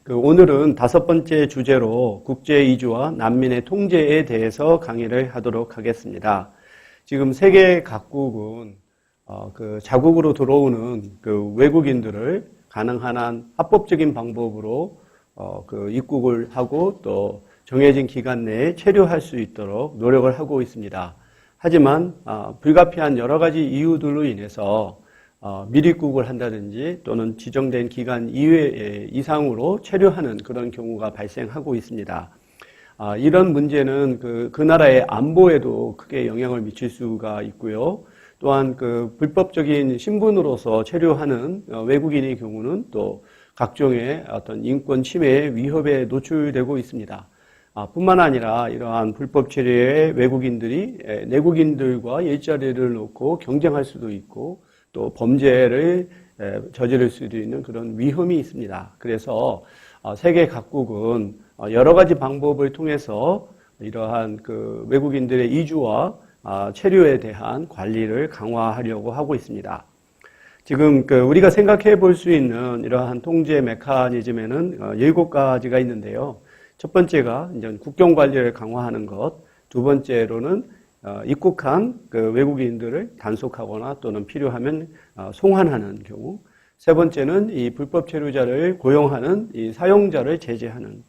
오늘은 5번째 주제로 국제 이주와 난민의 통제에 대해서 강의를 하도록 하겠습니다. 지금 세계 각국은 자국으로 들어오는 외국인들을 가능한 한 합법적인 방법으로 입국을 하고 또 정해진 기간 내에 체류할 수 있도록 노력을 하고 있습니다. 하지만 불가피한 여러 가지 이유들로 인해서 밀입국을 한다든지 또는 지정된 기간 이상으로 체류하는 그런 경우가 발생하고 있습니다. 이런 문제는 그 나라의 안보에도 크게 영향을 미칠 수가 있고요. 또한 불법적인 신분으로서 체류하는 외국인의 경우는 또 각종의 어떤 인권 침해의 위협에 노출되고 있습니다. 뿐만 아니라 이러한 불법 체류의 외국인들이 내국인들과 일자리를 놓고 경쟁할 수도 있고 또 범죄를 저지를 수도 있는 그런 위험이 있습니다. 그래서 세계 각국은 여러 가지 방법을 통해서 이러한 외국인들의 이주와 체류에 대한 관리를 강화하려고 하고 있습니다. 지금 우리가 생각해 볼 수 있는 이러한 통제 메커니즘에는 7가지가 있는데요. 첫 번째가 이제 국경 관리를 강화하는 것, 두 번째로는 입국한 외국인들을 단속하거나 또는 필요하면 송환하는 경우, 세 번째는 이 불법 체류자를 고용하는 이 사용자를 제재하는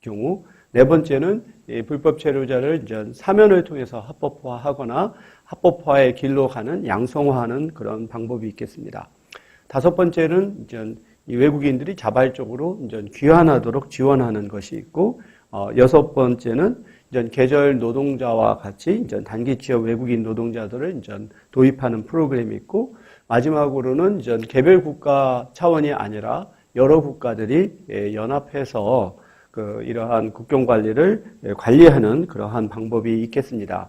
경우, 네 번째는 이 불법 체류자를 이제 사면을 통해서 합법화하거나 합법화의 길로 가는 양성화하는 그런 방법이 있겠습니다. 다섯 번째는 이제 이 외국인들이 자발적으로 이제 귀환하도록 지원하는 것이 있고, 여섯 번째는 이제 계절 노동자와 같이 이제 단기 취업 외국인 노동자들을 이제 도입하는 프로그램이 있고, 마지막으로는 이제 개별 국가 차원이 아니라 여러 국가들이 연합해서 이러한 국경 관리를 관리하는 그러한 방법이 있겠습니다.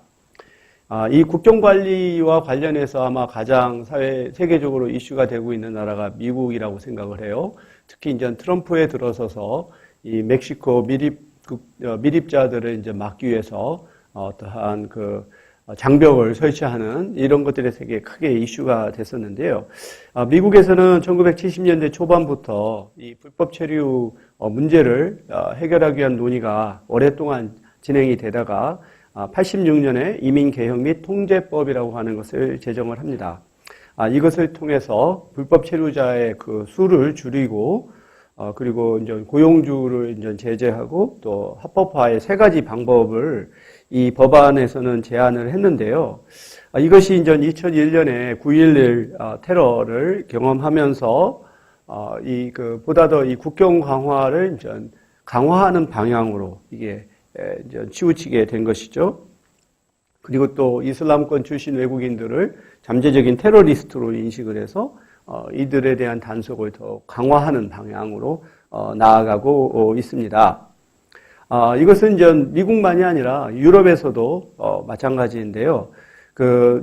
이 국경 관리와 관련해서 아마 가장 세계적으로 이슈가 되고 있는 나라가 미국이라고 생각을 해요. 특히 이제 트럼프에 들어서서 이 멕시코 밀입자들을 이제 막기 위해서 어떠한 장벽을 설치하는 이런 것들이 되게 크게 이슈가 됐었는데요. 미국에서는 1970년대 초반부터 이 불법 체류 문제를 해결하기 위한 논의가 오랫동안 진행이 되다가 86년에 이민개혁 및 통제법이라고 하는 것을 제정을 합니다. 이것을 통해서 불법 체류자의 수를 줄이고 그리고 이제 고용주를 이제 제재하고 또 합법화의 3가지 방법을 이 법안에서는 제안을 했는데요. 이것이 이제 2001년에 9.11 테러를 경험하면서 보다 더 이 국경 강화를 이제 강화하는 방향으로 이게 이제 치우치게 된 것이죠. 그리고 또 이슬람권 출신 외국인들을 잠재적인 테러리스트로 인식을 해서 이들에 대한 단속을 더 강화하는 방향으로 나아가고 있습니다. 이것은 이제 미국만이 아니라 유럽에서도 마찬가지인데요.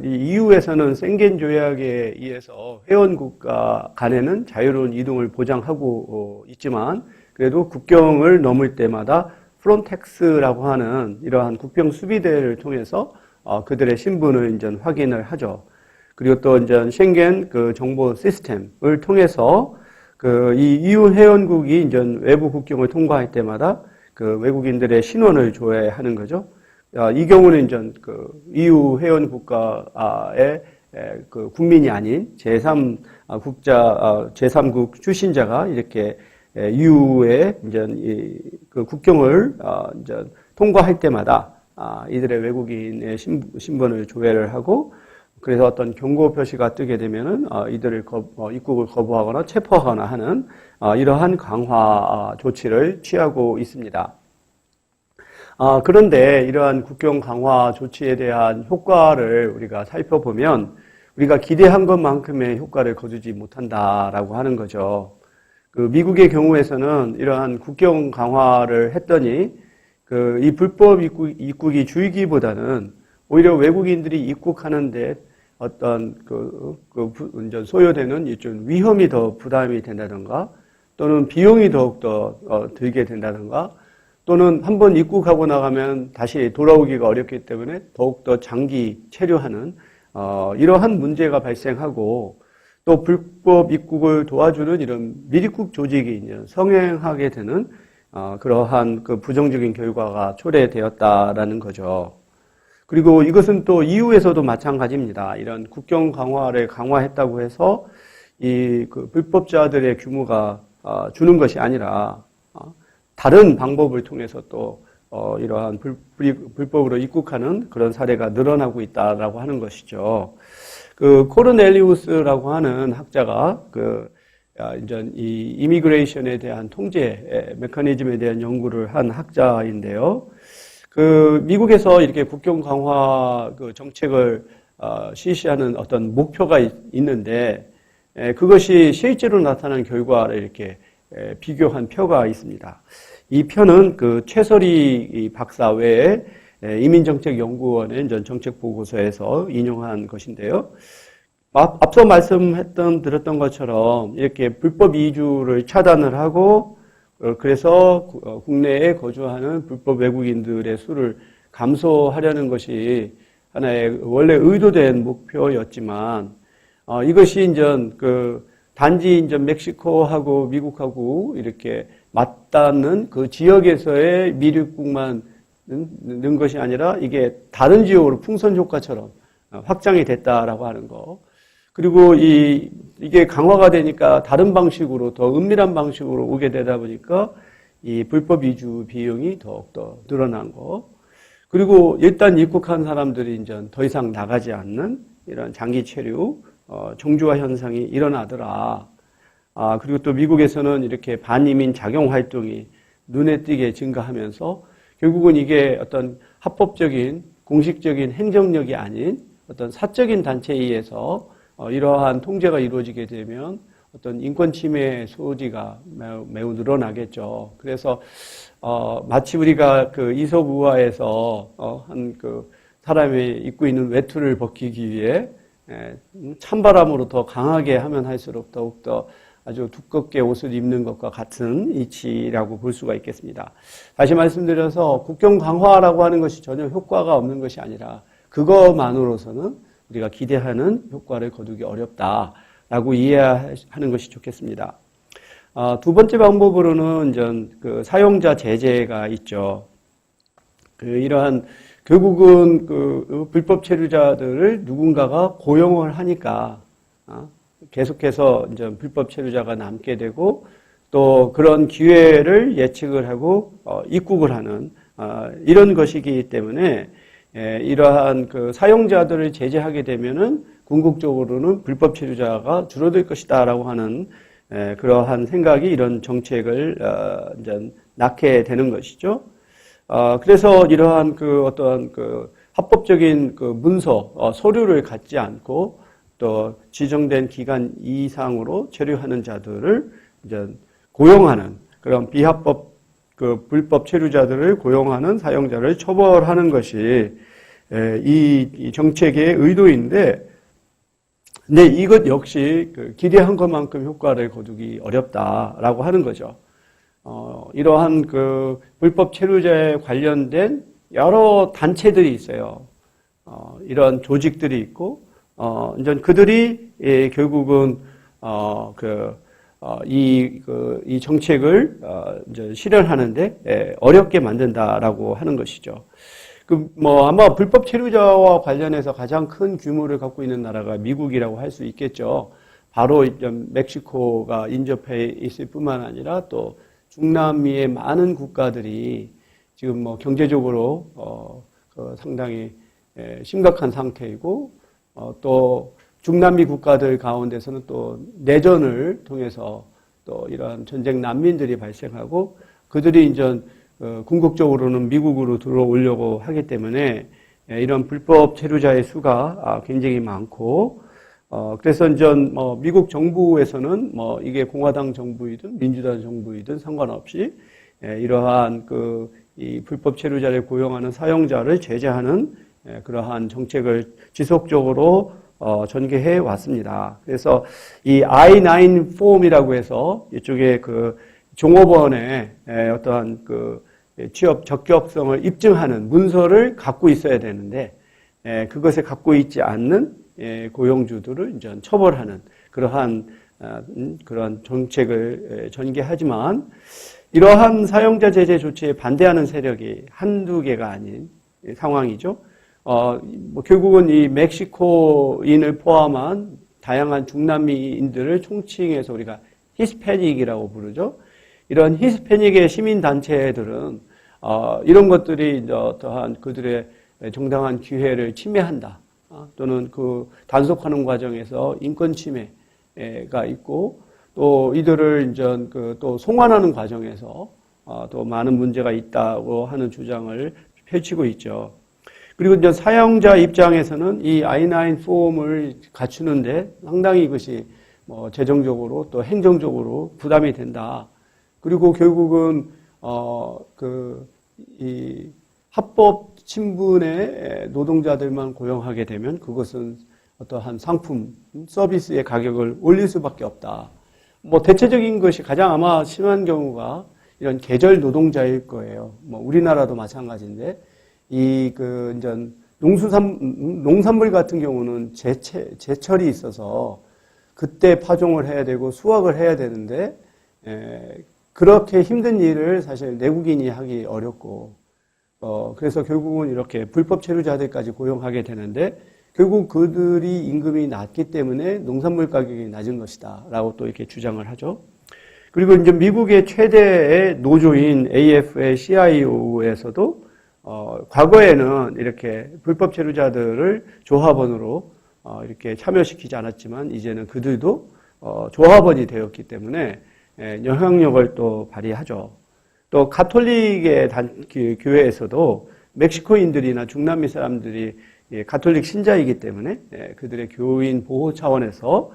이 EU에서는 생겐 조약에 의해서 회원국가 간에는 자유로운 이동을 보장하고 있지만 그래도 국경을 넘을 때마다 프론텍스라고 하는 이러한 국경 수비대를 통해서 그들의 신분을 이제 확인을 하죠. 그리고 또 이제 쉥겐 정보 시스템을 통해서 이 EU 회원국이 이제 외부 국경을 통과할 때마다 외국인들의 신원을 조회하는 거죠. 이 경우는 이제 EU 회원 국가의 국민이 아닌 제3국 출신자가 이렇게 EU의 이제 국경을 이제 통과할 때마다 이들의 외국인의 신분을 조회를 하고 그래서 어떤 경고 표시가 뜨게 되면은 이들을 입국을 거부하거나 체포하거나 하는 이러한 강화 조치를 취하고 있습니다. 그런데 이러한 국경 강화 조치에 대한 효과를 우리가 살펴보면 우리가 기대한 것만큼의 효과를 거두지 못한다라고 하는 거죠. 미국의 경우에서는 이러한 국경 강화를 했더니 이 불법 입국이 줄기보다는 오히려 외국인들이 입국하는데 어떤 소요되는 좀 위험이 더 부담이 된다든가 또는 비용이 더욱더 들게 된다든가 또는 한번 입국하고 나가면 다시 돌아오기가 어렵기 때문에 더욱더 장기 체류하는 이러한 문제가 발생하고 또 불법 입국을 도와주는 이런 미입국 조직이 이제 성행하게 되는 그러한 그 부정적인 결과가 초래되었다라는 거죠. 그리고 이것은 또 EU에서도 마찬가지입니다. 이런 국경 강화를 강화했다고 해서 이 그 불법자들의 규모가 주는 것이 아니라 다른 방법을 통해서 또 이러한 불법으로 입국하는 그런 사례가 늘어나고 있다라고 하는 것이죠. 그 코르넬리우스라고 하는 학자가 이제 이 이미그레이션에 대한 통제 메커니즘에 대한 연구를 한 학자인데요. 미국에서 이렇게 국경 강화 정책을 실시하는 어떤 목표가 있는데 그것이 실제로 나타난 결과를 이렇게 비교한 표가 있습니다. 이 표는 최서리 박사 외에 이민정책연구원의 정책 보고서에서 인용한 것인데요. 앞서 드렸던 것처럼 이렇게 불법 이주를 차단을 하고 그래서 국내에 거주하는 불법 외국인들의 수를 감소하려는 것이 하나의 원래 의도된 목표였지만 이것이 단지 멕시코하고 미국하고 이렇게 맞닿는 그 지역에서의 미입국만 는 것이 아니라 이게 다른 지역으로 풍선 효과처럼 확장이 됐다라고 하는 거. 그리고 이게 강화가 되니까 다른 방식으로 더 은밀한 방식으로 오게 되다 보니까 이 불법 이주 비용이 더욱더 늘어난 거. 그리고 일단 입국한 사람들이 이제 더 이상 나가지 않는 이런 장기 체류, 정주화 현상이 일어나더라. 그리고 또 미국에서는 이렇게 반이민 작용 활동이 눈에 띄게 증가하면서 결국은 이게 어떤 합법적인 공식적인 행정력이 아닌 어떤 사적인 단체에 의해서 이러한 통제가 이루어지게 되면 어떤 인권 침해 소지가 매우 늘어나겠죠. 그래서 마치 우리가 이솝우화에서 한 사람이 입고 있는 외투를 벗기기 위해 찬바람으로 더 강하게 하면 할수록 더욱더 아주 두껍게 옷을 입는 것과 같은 이치라고 볼 수가 있겠습니다. 다시 말씀드려서 국경 강화라고 하는 것이 전혀 효과가 없는 것이 아니라 그것만으로서는 우리가 기대하는 효과를 거두기 어렵다라고 이해하는 것이 좋겠습니다. 두 번째 방법으로는 사용자 제재가 있죠. 이러한 결국은 불법 체류자들을 누군가가 고용을 하니까 계속해서 이제 불법 체류자가 남게 되고 또 그런 기회를 예측을 하고 입국을 하는 이런 것이기 때문에 이러한 사용자들을 제재하게 되면은 궁극적으로는 불법 체류자가 줄어들 것이다라고 하는 그러한 생각이 이런 정책을 이제 낳게 되는 것이죠. 그래서 이러한 어떤 합법적인 문서 서류를 갖지 않고 또 지정된 기간 이상으로 체류하는 자들을 이제 고용하는 그런 비합법 불법 체류자들을 고용하는 사용자를 처벌하는 것이 이 정책의 의도인데, 근데 이것 역시 기대한 것만큼 효과를 거두기 어렵다라고 하는 거죠. 이러한 불법 체류자에 관련된 여러 단체들이 있어요. 이런 조직들이 있고. 이제 그들이 결국은 이 정책을 이제 실현하는데 어렵게 만든다라고 하는 것이죠. 아마 불법 체류자와 관련해서 가장 큰 규모를 갖고 있는 나라가 미국이라고 할 수 있겠죠. 바로 멕시코가 인접해 있을 뿐만 아니라 또 중남미의 많은 국가들이 지금 경제적으로 상당히 심각한 상태이고. 또 중남미 국가들 가운데서는 또 내전을 통해서 또 이러한 전쟁 난민들이 발생하고 그들이 이제 궁극적으로는 미국으로 들어오려고 하기 때문에 이런 불법 체류자의 수가 굉장히 많고 그래서 이제 미국 정부에서는 이게 공화당 정부이든 민주당 정부이든 상관없이 이러한 이 불법 체류자를 고용하는 사용자를 제재하는 그러한 정책을 지속적으로 전개해 왔습니다. 그래서 이 I-9 폼이라고 해서 이쪽에 종업원의 어떠한 취업 적격성을 입증하는 문서를 갖고 있어야 되는데 그것을 갖고 있지 않는 고용주들을 이제 처벌하는 그러한 정책을 전개하지만 이러한 사용자 제재 조치에 반대하는 세력이 한두 개가 아닌 상황이죠. 결국은 이 멕시코인을 포함한 다양한 중남미인들을 총칭해서 우리가 히스패닉이라고 부르죠. 이런 히스패닉의 시민단체들은 이런 것들이 이제 어떠한 그들의 정당한 기회를 침해한다. 또는 그 단속하는 과정에서 인권 침해가 있고 또 이들을 이제 또 송환하는 과정에서 또 많은 문제가 있다고 하는 주장을 펼치고 있죠. 그리고 이제 사용자 입장에서는 이 I-9 폼을 갖추는데 상당히 이것이 재정적으로 또 행정적으로 부담이 된다. 그리고 결국은 이 합법 친분의 노동자들만 고용하게 되면 그것은 어떠한 상품, 서비스의 가격을 올릴 수밖에 없다. 대체적인 것이 가장 아마 심한 경우가 이런 계절 노동자일 거예요. 우리나라도 마찬가지인데, 이제 농산물 같은 경우는 제철이 있어서 그때 파종을 해야 되고 수확을 해야 되는데, 그렇게 힘든 일을 사실 내국인이 하기 어렵고, 그래서 결국은 이렇게 불법 체류자들까지 고용하게 되는데, 결국 그들이 임금이 낮기 때문에 농산물 가격이 낮은 것이다. 라고 또 이렇게 주장을 하죠. 그리고 이제 미국의 최대의 노조인 AFL-CIO에서도, 과거에는 이렇게 불법 체류자들을 조합원으로, 이렇게 참여시키지 않았지만, 이제는 그들도, 조합원이 되었기 때문에, 영향력을 또 발휘하죠. 또, 가톨릭의 교회에서도 멕시코인들이나 중남미 사람들이 가톨릭 신자이기 때문에 그들의 교인 보호 차원에서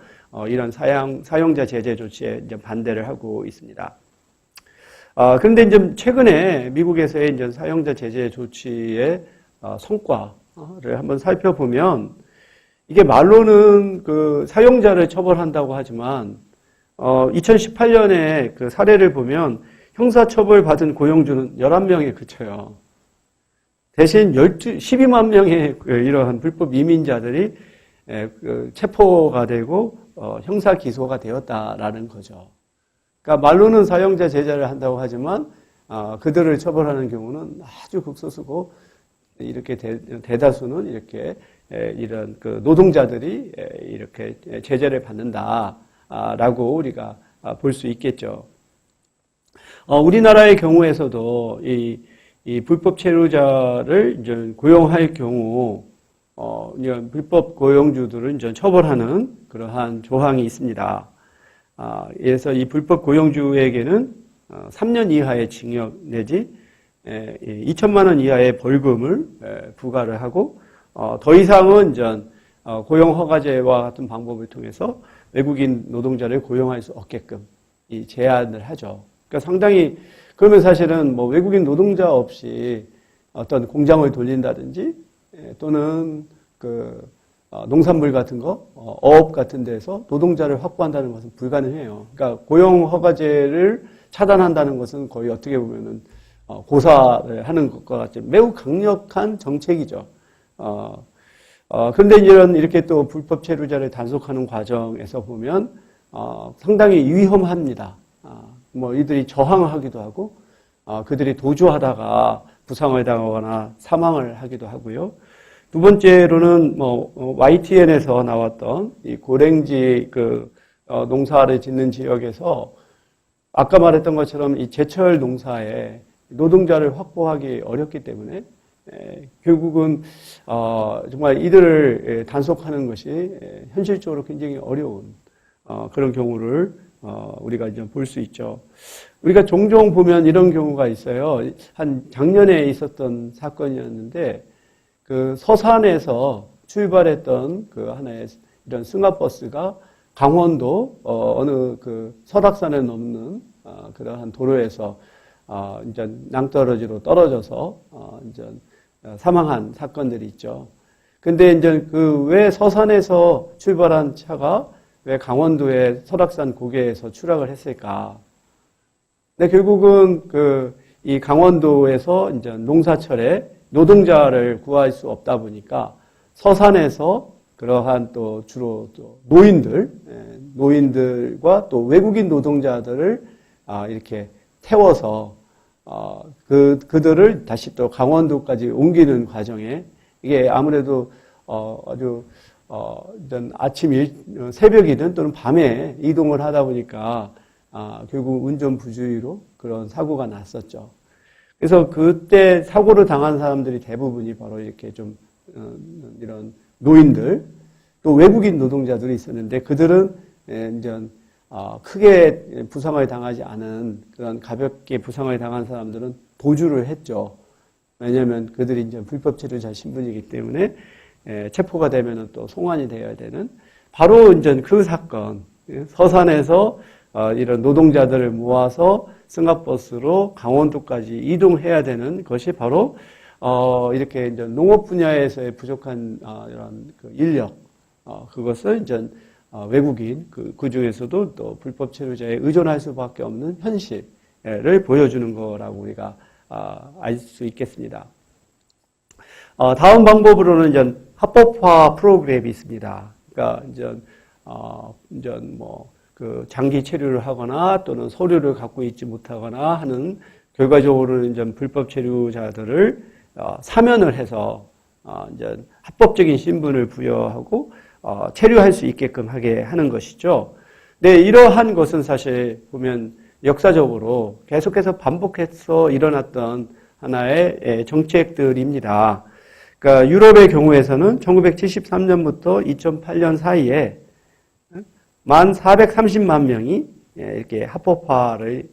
이런 사용자 제재 조치에 이제 반대를 하고 있습니다. 그런데 이제 최근에 미국에서의 이제 사용자 제재 조치의 성과를 한번 살펴보면 이게 말로는 그 사용자를 처벌한다고 하지만 2018년에 그 사례를 보면 형사처벌 받은 고용주는 11명에 그쳐요. 대신 12만 명의 이러한 불법 이민자들이 체포가 되고 형사 기소가 되었다라는 거죠. 그러니까 말로는 사용자 제재를 한다고 하지만 그들을 처벌하는 경우는 아주 극소수고 이렇게 대다수는 이렇게 이런 그 노동자들이 이렇게 제재를 받는다라고 우리가 볼 수 있겠죠. 우리나라의 경우에서도 이 불법 체류자를 이제 고용할 경우, 이제 불법 고용주들을 이제 처벌하는 그러한 조항이 있습니다. 그래서 이 불법 고용주에게는 3년 이하의 징역 내지 2천만 원 이하의 벌금을 부과를 하고, 더 이상은 이제 고용 허가제와 같은 방법을 통해서 외국인 노동자를 고용할 수 없게끔 이 제한을 하죠. 그러니까 상당히 그러면 사실은 외국인 노동자 없이 어떤 공장을 돌린다든지 또는 농산물 같은 거, 어업 같은 데서 노동자를 확보한다는 것은 불가능해요. 그러니까 고용 허가제를 차단한다는 것은 거의 어떻게 보면은 고사를 하는 것과 같이 매우 강력한 정책이죠. 그런데 이렇게 또 불법 체류자를 단속하는 과정에서 보면 상당히 위험합니다. 이들이 저항하기도 하고, 그들이 도주하다가 부상을 당하거나 사망을 하기도 하고요. 두 번째로는 YTN에서 나왔던 이 고랭지 농사를 짓는 지역에서 아까 말했던 것처럼 이 제철 농사에 노동자를 확보하기 어렵기 때문에 결국은 정말 이들을 단속하는 것이 현실적으로 굉장히 어려운 그런 경우를 우리가 이제 볼 수 있죠. 우리가 종종 보면 이런 경우가 있어요. 한 작년에 있었던 사건이었는데 그 서산에서 출발했던 그 하나의 이런 승합버스가 강원도 어느 그 설악산에 넘는 그러한 도로에서 이제 낭떠러지로 떨어져서 이제 사망한 사건들이 있죠. 근데 이제 그 왜 서산에서 출발한 차가 왜 강원도의 설악산 고개에서 추락을 했을까? 근데 결국은 이 강원도에서 이제 농사철에 노동자를 구할 수 없다 보니까 서산에서 그러한 또 주로 또 노인들과 또 외국인 노동자들을 이렇게 태워서 그들을 다시 또 강원도까지 옮기는 과정에 이게 아무래도 아주 새벽이든 또는 밤에 이동을 하다 보니까 결국 운전 부주의로 그런 사고가 났었죠. 그래서 그때 사고를 당한 사람들이 대부분이 바로 이렇게 좀 이런 노인들 또 외국인 노동자들이 있었는데 그들은 이제 크게 부상을 당하지 않은 그런 가볍게 부상을 당한 사람들은 도주를 했죠. 왜냐하면 그들이 이제 불법 체류자 신분이기 때문에 체포가 되면은 또 송환이 되어야 되는 바로 이제 그 사건 서산에서 이런 노동자들을 모아서 승합버스로 강원도까지 이동해야 되는 것이 바로 이렇게 이제 농업 분야에서의 부족한 이런 그 인력 그것을 이제 외국인 그 중에서도 또 불법 체류자에 의존할 수밖에 없는 현실을 보여주는 거라고 우리가 알 수 있겠습니다. 다음 방법으로는 이제 합법화 프로그램이 있습니다. 그러니까 이제 그 장기 체류를 하거나 또는 서류를 갖고 있지 못하거나 하는 결과적으로는 이제 불법 체류자들을 사면을 해서 이제 합법적인 신분을 부여하고 체류할 수 있게끔 하게 하는 것이죠. 네, 이러한 것은 사실 보면 역사적으로 계속해서 반복해서 일어났던 하나의 정책들입니다. 그러니까 유럽의 경우에서는 1973년부터 2008년 사이에 만 430만 명이 이렇게 합법화를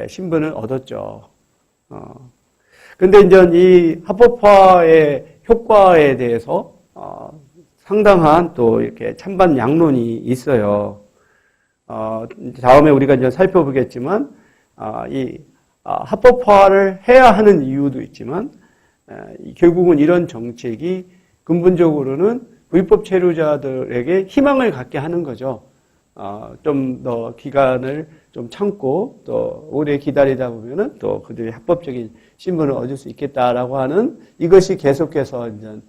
신분을 얻었죠. 근데 이제 이 합법화의 효과에 대해서 상당한 또 이렇게 찬반 양론이 있어요. 다음에 우리가 이제 살펴보겠지만 이 합법화를 해야 하는 이유도 있지만 결국은 이런 정책이 근본적으로는 불법 체류자들에게 희망을 갖게 하는 거죠. 좀 더 기간을 좀 참고 또 오래 기다리다 보면은 또 그들이 합법적인 신분을 얻을 수 있겠다라고 하는 이것이 계속해서 이제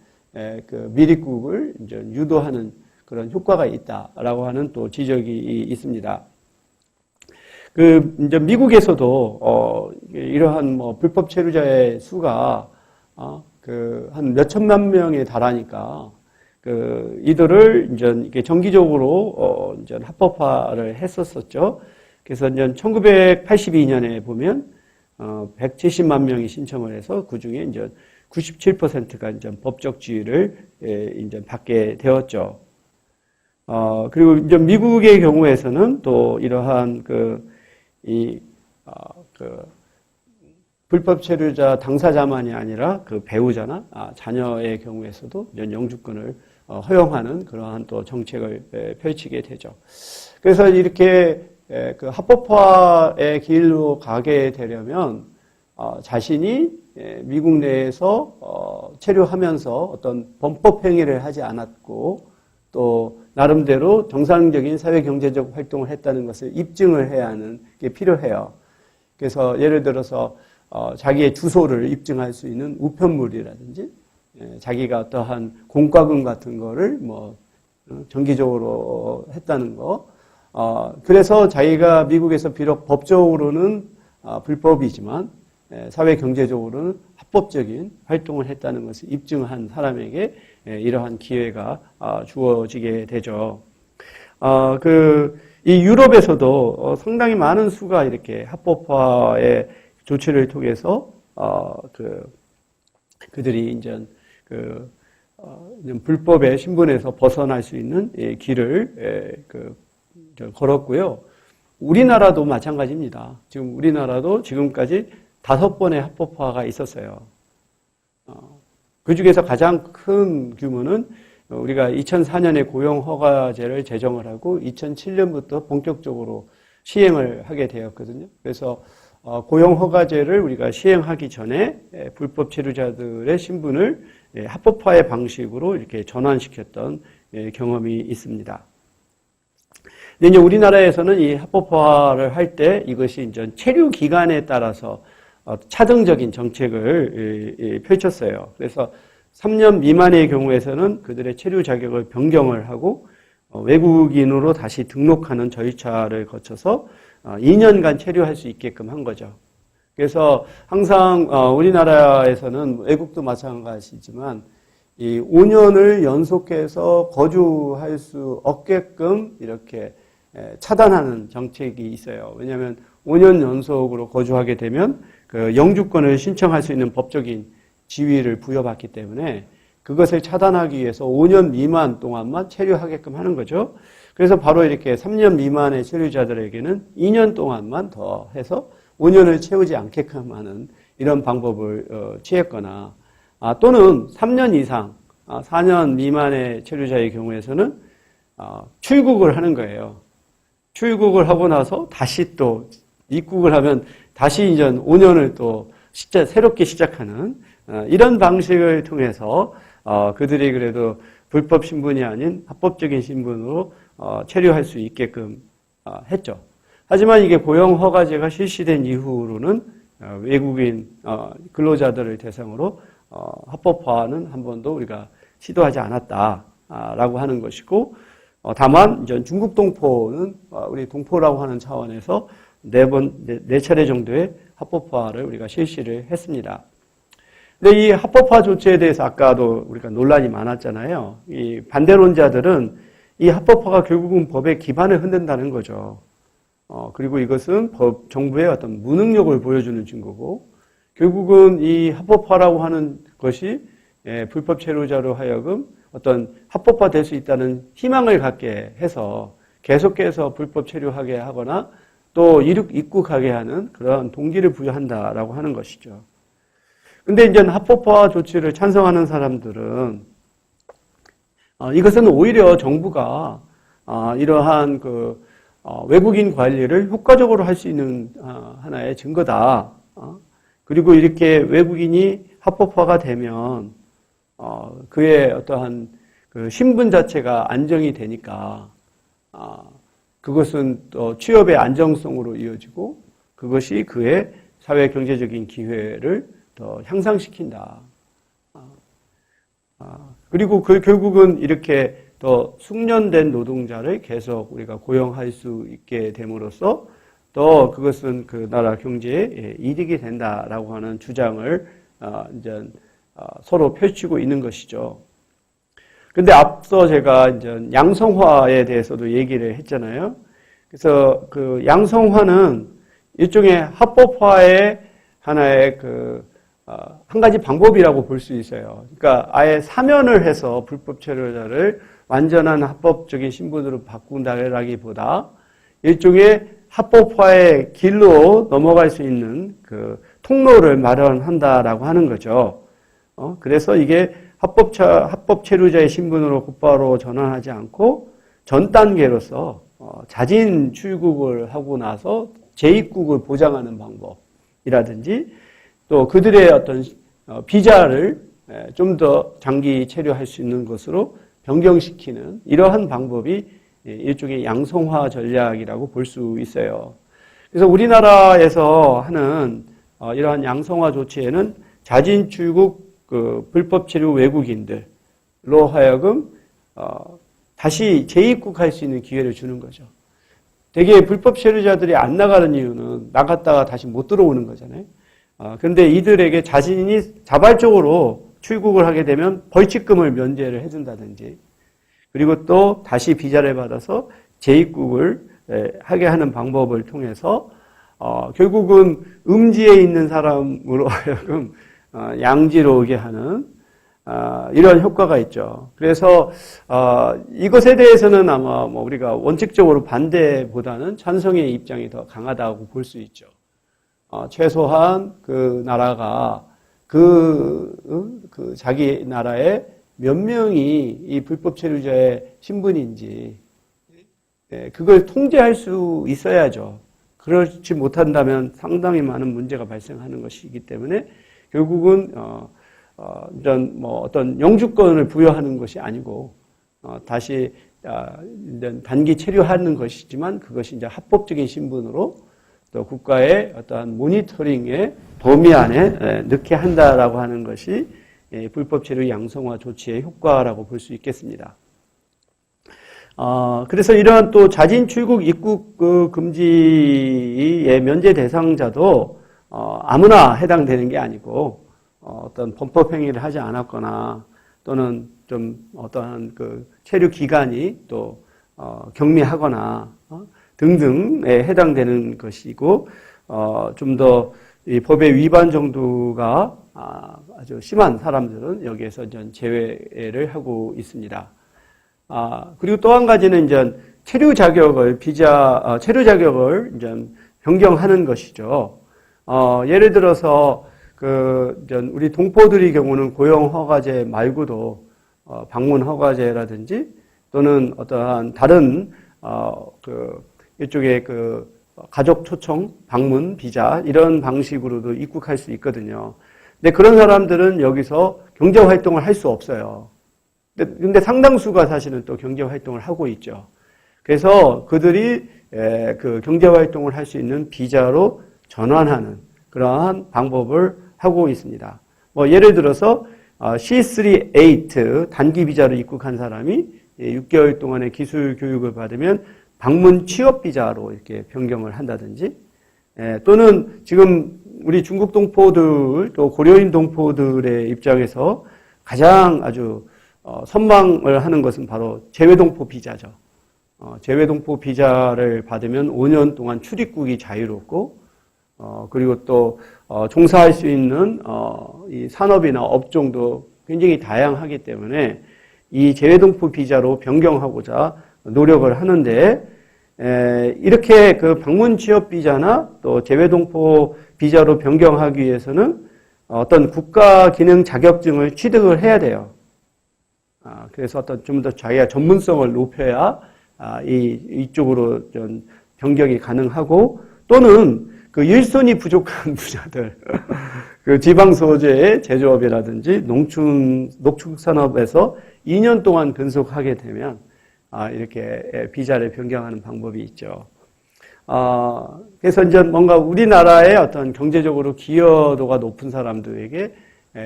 그 미립국을 이제 유도하는 그런 효과가 있다라고 하는 또 지적이 있습니다. 그 이제 미국에서도 이러한 뭐 불법 체류자의 수가 그 한 몇천만 명에 달하니까 그 이들을 이제 이렇게 정기적으로 이제 합법화를 했었었죠. 그래서 이제 1982년에 보면 170만 명이 신청을 해서 그 중에 이제 97%가 이제 법적 지위를 이제 받게 되었죠. 그리고 이제 미국의 경우에서는 또 이러한 불법 체류자 당사자만이 아니라 그 배우자나 자녀의 경우에서도 영주권을 허용하는 그러한 또 정책을 펼치게 되죠. 그래서 이렇게 그 합법화의 길로 가게 되려면 자신이 미국 내에서 체류하면서 어떤 범법 행위를 하지 않았고 또 나름대로 정상적인 사회 경제적 활동을 했다는 것을 입증을 해야 하는 게 필요해요. 그래서 예를 들어서 자기의 주소를 입증할 수 있는 우편물이라든지 자기가 어떠한 공과금 같은 거를 뭐 정기적으로 했다는 거. 그래서 자기가 미국에서 비록 법적으로는 불법이지만 사회 경제적으로는 합법적인 활동을 했다는 것을 입증한 사람에게 이러한 기회가 주어지게 되죠. 이 유럽에서도 상당히 많은 수가 이렇게 합법화의 조치를 통해서 그들이 이제 불법의 신분에서 벗어날 수 있는 길을 걸었고요. 우리나라도 마찬가지입니다. 지금 우리나라도 지금까지 5번의 합법화가 있었어요. 그 중에서 가장 큰 규모는 우리가 2004년에 고용허가제를 제정을 하고 2007년부터 본격적으로 시행을 하게 되었거든요. 그래서 고용허가제를 우리가 시행하기 전에 불법 체류자들의 신분을 합법화의 방식으로 이렇게 전환시켰던 경험이 있습니다. 근데 이제 우리나라에서는 이 합법화를 할 때 이것이 이제 체류 기간에 따라서 차등적인 정책을 펼쳤어요. 그래서 3년 미만의 경우에서는 그들의 체류 자격을 변경을 하고 외국인으로 다시 등록하는 절차를 거쳐서 2년간 체류할 수 있게끔 한 거죠. 그래서 항상 우리나라에서는 외국도 마찬가지지만 이 5년을 연속해서 거주할 수 없게끔 이렇게 차단하는 정책이 있어요. 왜냐하면 5년 연속으로 거주하게 되면 그 영주권을 신청할 수 있는 법적인 지위를 부여받기 때문에 그것을 차단하기 위해서 5년 미만 동안만 체류하게끔 하는 거죠. 그래서 바로 이렇게 3년 미만의 체류자들에게는 2년 동안만 더 해서 5년을 채우지 않게끔 하는 이런 방법을 취했거나 또는 3년 이상, 4년 미만의 체류자의 경우에서는 출국을 하는 거예요. 출국을 하고 나서 다시 또 입국을 하면 다시 이제 5년을 또 새롭게 시작하는 이런 방식을 통해서 그들이 그래도 불법 신분이 아닌 합법적인 신분으로 체류할 수 있게끔 했죠. 하지만 이게 고용 허가제가 실시된 이후로는 외국인 근로자들을 대상으로 합법화는 한 번도 우리가 시도하지 않았다라고 하는 것이고, 다만 이제 중국 동포는 우리 동포라고 하는 차원에서 네 차례 정도의 합법화를 우리가 실시를 했습니다. 근데 이 합법화 조치에 대해서 아까도 우리가 논란이 많았잖아요. 이 반대론자들은 이 합법화가 결국은 법의 기반을 흔든다는 거죠. 그리고 이것은 정부의 어떤 무능력을 보여주는 증거고, 결국은 이 합법화라고 하는 것이 불법 체류자로 하여금 어떤 합법화될 수 있다는 희망을 갖게 해서 계속해서 불법 체류하게 하거나 또 입국하게 하는 그런 동기를 부여한다라고 하는 것이죠. 근데 이제 합법화 조치를 찬성하는 사람들은 이것은 오히려 정부가 이러한 외국인 관리를 효과적으로 할 수 있는 하나의 증거다. 그리고 이렇게 외국인이 합법화가 되면 그의 어떠한 그 신분 자체가 안정이 되니까 그것은 또 취업의 안정성으로 이어지고 그것이 그의 사회 경제적인 기회를 더 향상시킨다. 그리고 결국은 이렇게 더 숙련된 노동자를 계속 우리가 고용할 수 있게 됨으로써 또 그것은 그 나라 경제에 이득이 된다라고 하는 주장을 이제 서로 펼치고 있는 것이죠. 근데 앞서 제가 이제 양성화에 대해서도 얘기를 했잖아요. 그래서 그 양성화는 일종의 합법화의 하나의 한 가지 방법이라고 볼 수 있어요. 그러니까 아예 사면을 해서 불법 체류자를 완전한 합법적인 신분으로 바꾼다라기보다 일종의 합법화의 길로 넘어갈 수 있는 그 통로를 마련한다라고 하는 거죠. 그래서 이게 합법 체류자의 신분으로 곧바로 전환하지 않고 전 단계로서 자진 출국을 하고 나서 재입국을 보장하는 방법이라든지 또 그들의 어떤 비자를 좀 더 장기 체류할 수 있는 것으로 변경시키는 이러한 방법이 일종의 양성화 전략이라고 볼 수 있어요. 그래서 우리나라에서 하는 이러한 양성화 조치에는 자진 출국 불법 체류 외국인들로 하여금 다시 재입국할 수 있는 기회를 주는 거죠. 되게 불법 체류자들이 안 나가는 이유는 나갔다가 다시 못 들어오는 거잖아요. 그런데 이들에게 자신이 자발적으로 출국을 하게 되면 벌칙금을 면제를 해준다든지 그리고 또 다시 비자를 받아서 재입국을 하게 하는 방법을 통해서 결국은 음지에 있는 사람으로 하여금 양지로 오게 하는 이런 효과가 있죠. 그래서 이것에 대해서는 아마 우리가 원칙적으로 반대보다는 찬성의 입장이 더 강하다고 볼 수 있죠. 최소한 그 나라가 자기 나라에 몇 명이 이 불법 체류자의 신분인지 그걸 통제할 수 있어야죠. 그렇지 못한다면 상당히 많은 문제가 발생하는 것이기 때문에 결국은 이런 어떤 영주권을 부여하는 것이 아니고 다시 단기 체류하는 것이지만 그것이 이제 합법적인 신분으로 또 국가의 어떠한 모니터링의 범위 안에 넣게 한다라고 하는 것이 불법 체류 양성화 조치의 효과라고 볼 수 있겠습니다. 그래서 이러한 또 자진 출국 입국 금지의 면제 대상자도 아무나 해당되는 게 아니고 어떤 범법 행위를 하지 않았거나 또는 좀 어떠한 그 체류 기간이 또 경미하거나 등등에 해당되는 것이고 좀 더 이 법의 위반 정도가 아주 심한 사람들은 여기에서 전 제외를 하고 있습니다. 그리고 또 한 가지는 이제 체류 자격을 체류 자격을 이제 변경하는 것이죠. 예를 들어서 우리 동포들의 경우는 고용 허가제 말고도 방문 허가제라든지 또는 어떠한 다른 이쪽에 가족 초청 방문 비자 이런 방식으로도 입국할 수 있거든요. 근데 그런 사람들은 여기서 경제 활동을 할 수 없어요. 근데 상당수가 사실은 또 경제 활동을 하고 있죠. 그래서 그들이 그 경제 활동을 할 수 있는 비자로 전환하는 그러한 방법을 하고 있습니다. 뭐 예를 들어서 C3-8 단기 비자로 입국한 사람이 6개월 동안의 기술 교육을 받으면 방문 취업 비자로 이렇게 변경을 한다든지, 또는 지금 우리 중국 동포들 또 고려인 동포들의 입장에서 가장 아주 선망을 하는 것은 바로 재외동포 비자죠. 재외동포 비자를 받으면 5년 동안 출입국이 자유롭고, 그리고 또 종사할 수 있는 이 산업이나 업종도 굉장히 다양하기 때문에 이 재외동포 비자로 변경하고자 노력을 하는데, 이렇게 그 방문 취업 비자나 또 재외동포 비자로 변경하기 위해서는 어떤 국가 기능 자격증을 취득을 해야 돼요. 그래서 어떤 좀 더 자기가 전문성을 높여야 이쪽으로 좀 변경이 가능하고, 또는 그 일손이 부족한 부자들, 그 지방 소재의 제조업이라든지 농축산업에서 2년 동안 근속하게 되면 이렇게 비자를 변경하는 방법이 있죠. 그래서 이제 뭔가 우리나라의 어떤 경제적으로 기여도가 높은 사람들에게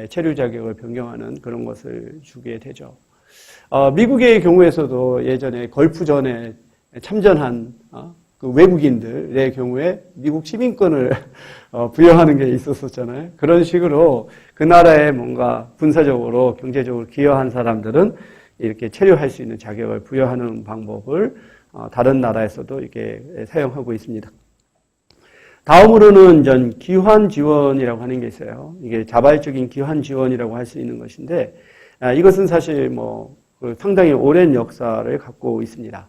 체류 자격을 변경하는 그런 것을 주게 되죠. 미국의 경우에서도 예전에 걸프전에 참전한 그 외국인들의 경우에 미국 시민권을 부여하는 게 있었었잖아요. 그런 식으로 그 나라에 뭔가 군사적으로 경제적으로 기여한 사람들은 이렇게 체류할 수 있는 자격을 부여하는 방법을 다른 나라에서도 이렇게 사용하고 있습니다. 다음으로는 전 기환 지원이라고 하는 게 있어요. 이게 자발적인 기환 지원이라고 할 수 있는 것인데, 이것은 사실 상당히 오랜 역사를 갖고 있습니다.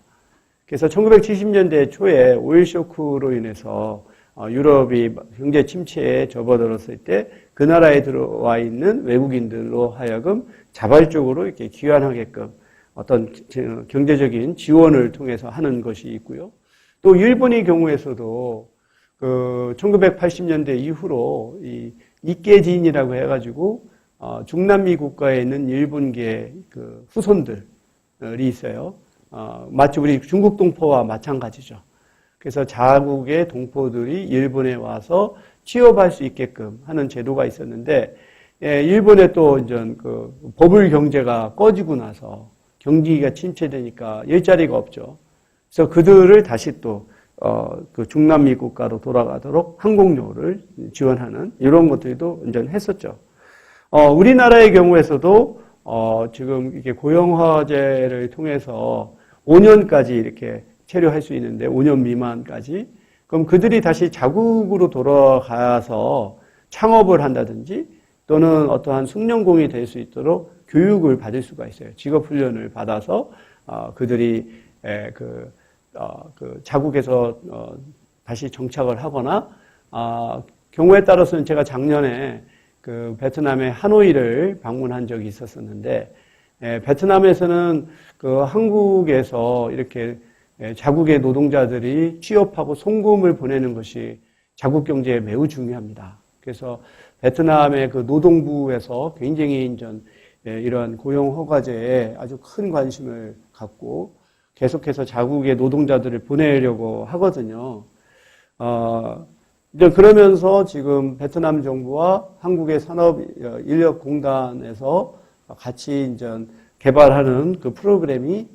그래서 1970년대 초에 오일 쇼크로 인해서 유럽이 경제 침체에 접어들었을 때 그 나라에 들어와 있는 외국인들로 하여금 자발적으로 이렇게 귀환하게끔 어떤 경제적인 지원을 통해서 하는 것이 있고요. 또 일본의 경우에서도 1980년대 이후로 이 이케진이라고 해가지고 중남미 국가에 있는 일본계 그 후손들이 있어요. 마치 우리 중국 동포와 마찬가지죠. 그래서 자국의 동포들이 일본에 와서 취업할 수 있게끔 하는 제도가 있었는데, 일본에 또 이제 그 버블 경제가 꺼지고 나서 경기가 침체되니까 일자리가 없죠. 그래서 그들을 다시 또 그 중남미 국가로 돌아가도록 항공료를 지원하는 이런 것들도 이제 했었죠. 우리나라의 경우에서도 지금 이게 고용화제를 통해서 5년까지 이렇게 체류할 수 있는데 5년 미만까지, 그럼 그들이 다시 자국으로 돌아가서 창업을 한다든지 또는 어떠한 숙련공이 될 수 있도록 교육을 받을 수가 있어요. 직업훈련을 받아서 그들이 그 자국에서 다시 정착을 하거나, 경우에 따라서는 제가 작년에 그 베트남의 하노이를 방문한 적이 있었었는데, 베트남에서는 그 한국에서 이렇게 자국의 노동자들이 취업하고 송금을 보내는 것이 자국 경제에 매우 중요합니다. 그래서 베트남의 그 노동부에서 굉장히 이런 고용 허가제에 아주 큰 관심을 갖고 계속해서 자국의 노동자들을 보내려고 하거든요. 이제 그러면서 지금 베트남 정부와 한국의 산업인력공단에서 같이 이제 개발하는 그 프로그램이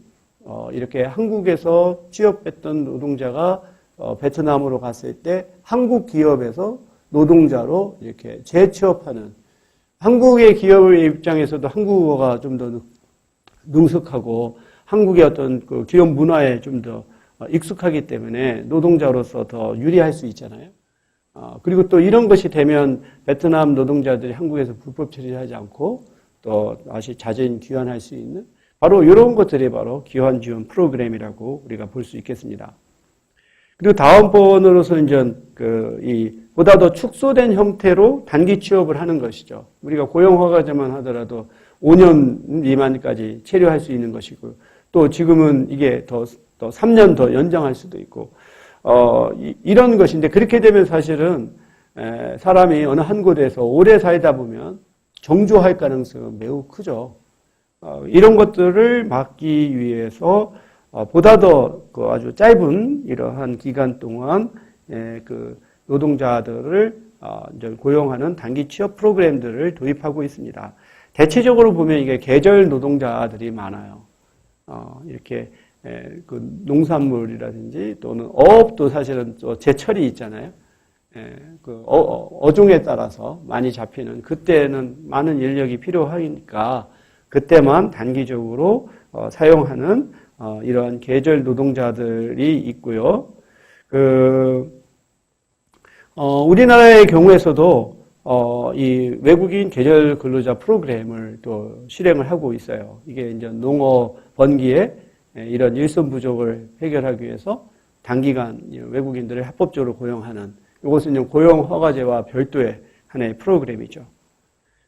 이렇게 한국에서 취업했던 노동자가 베트남으로 갔을 때 한국 기업에서 노동자로 이렇게 재취업하는, 한국의 기업의 입장에서도 한국어가 좀 더 능숙하고 한국의 어떤 그 기업 문화에 좀 더 익숙하기 때문에 노동자로서 더 유리할 수 있잖아요. 그리고 또 이런 것이 되면 베트남 노동자들이 한국에서 불법 처리하지 않고 또 다시 자진 귀환할 수 있는 바로 이런 것들이 바로 귀환 지원 프로그램이라고 우리가 볼 수 있겠습니다. 그리고 다음번으로서 이제 보다 더 축소된 형태로 단기 취업을 하는 것이죠. 우리가 고용 허가제만 하더라도 5년 미만까지 체류할 수 있는 것이고, 또 지금은 이게 또 3년 더 연장할 수도 있고, 이런 것인데, 그렇게 되면 사실은 사람이 어느 한 곳에서 오래 살다 보면 정조할 가능성은 매우 크죠. 이런 것들을 막기 위해서 보다 더 아주 짧은 이러한 기간 동안 그 노동자들을 이제 고용하는 단기 취업 프로그램들을 도입하고 있습니다. 대체적으로 보면 이게 계절 노동자들이 많아요. 이렇게 그 농산물이라든지 또는 어업도 사실은 또 제철이 있잖아요. 그 어종에 따라서 많이 잡히는, 그때는 많은 인력이 필요하니까 그때만 단기적으로 사용하는 이러한 계절 노동자들이 있고요. 우리나라의 경우에서도 이 외국인 계절 근로자 프로그램을 또 실행을 하고 있어요. 이게 이제 농업 번기에 이런 일손 부족을 해결하기 위해서 단기간 외국인들을 합법적으로 고용하는, 이것은 고용 허가제와 별도의 하나의 프로그램이죠.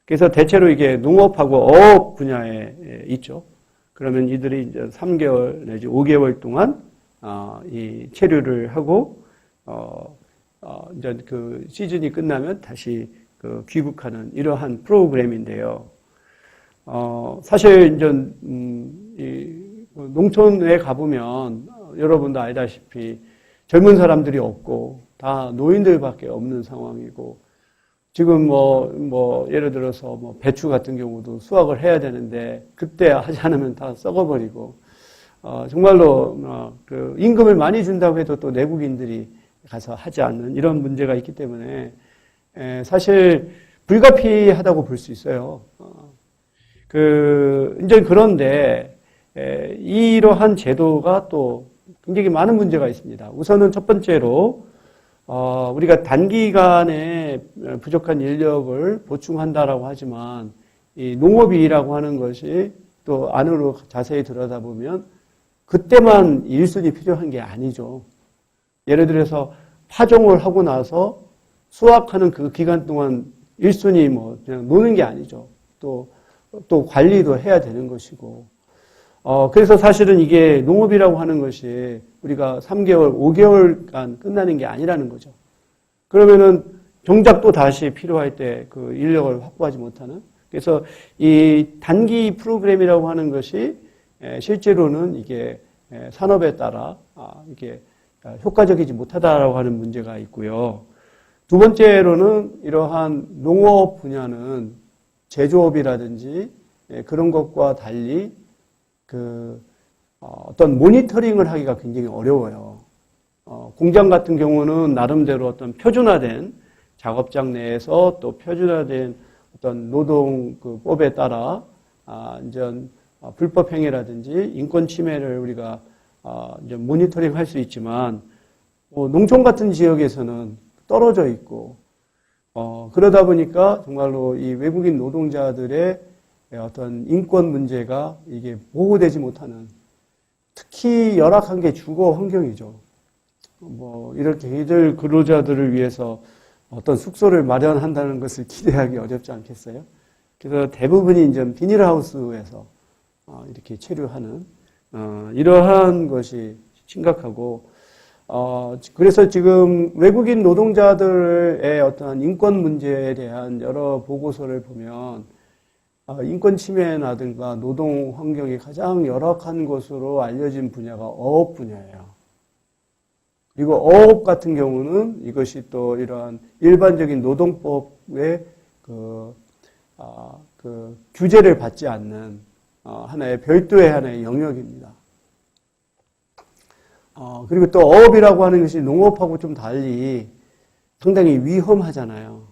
그래서 대체로 이게 농업하고 어업 분야에 있죠. 그러면 이들이 이제 3개월 내지 5개월 동안 이 체류를 하고 이제 그 시즌이 끝나면 다시 그 귀국하는 이러한 프로그램인데요. 사실 이제 이 농촌에 가보면 여러분도 알다시피 젊은 사람들이 없고 다 노인들밖에 없는 상황이고, 지금 예를 들어서 배추 같은 경우도 수확을 해야 되는데 그때 하지 않으면 다 썩어버리고, 정말로 그 임금을 많이 준다고 해도 또 내국인들이 가서 하지 않는 이런 문제가 있기 때문에 사실 불가피하다고 볼 수 있어요. 이제 그런데 이러한 제도가 또 굉장히 많은 문제가 있습니다. 우선은 첫 번째로 우리가 단기간에 부족한 인력을 보충한다라고 하지만 이 농업이라고 하는 것이 또 안으로 자세히 들여다보면 그때만 일순이 필요한 게 아니죠. 예를 들어서 파종을 하고 나서 수확하는 그 기간 동안 일순이 그냥 노는 게 아니죠. 또 관리도 해야 되는 것이고. 그래서 사실은 이게 농업이라고 하는 것이 우리가 3개월, 5개월간 끝나는 게 아니라는 거죠. 그러면은 정작 또 다시 필요할 때 그 인력을 확보하지 못하는. 그래서 이 단기 프로그램이라고 하는 것이 실제로는 이게 산업에 따라 이게 효과적이지 못하다라고 하는 문제가 있고요. 두 번째로는 이러한 농업 분야는 제조업이라든지 그런 것과 달리 어떤 모니터링을 하기가 굉장히 어려워요. 공장 같은 경우는 나름대로 어떤 표준화된 작업장 내에서 또 표준화된 어떤 노동 그 법에 따라 이제 불법 행위라든지 인권 침해를 우리가 이제 모니터링 할 수 있지만, 농촌 같은 지역에서는 떨어져 있고, 그러다 보니까 정말로 이 외국인 노동자들의 어떤 인권 문제가 이게 보호되지 못하는, 특히 열악한 게 주거 환경이죠. 이렇게 계절 근로자들을 위해서 어떤 숙소를 마련한다는 것을 기대하기 어렵지 않겠어요? 그래서 대부분이 이제 비닐하우스에서 이렇게 체류하는 이러한 것이 심각하고, 그래서 지금 외국인 노동자들의 어떤 인권 문제에 대한 여러 보고서를 보면 인권 침해라든가 노동 환경이 가장 열악한 것으로 알려진 분야가 어업 분야예요. 그리고 어업 같은 경우는 이것이 또 이러한 일반적인 노동법의 그 규제를 받지 않는 하나의 별도의 하나의 영역입니다. 그리고 또 어업이라고 하는 것이 농업하고 좀 달리 상당히 위험하잖아요.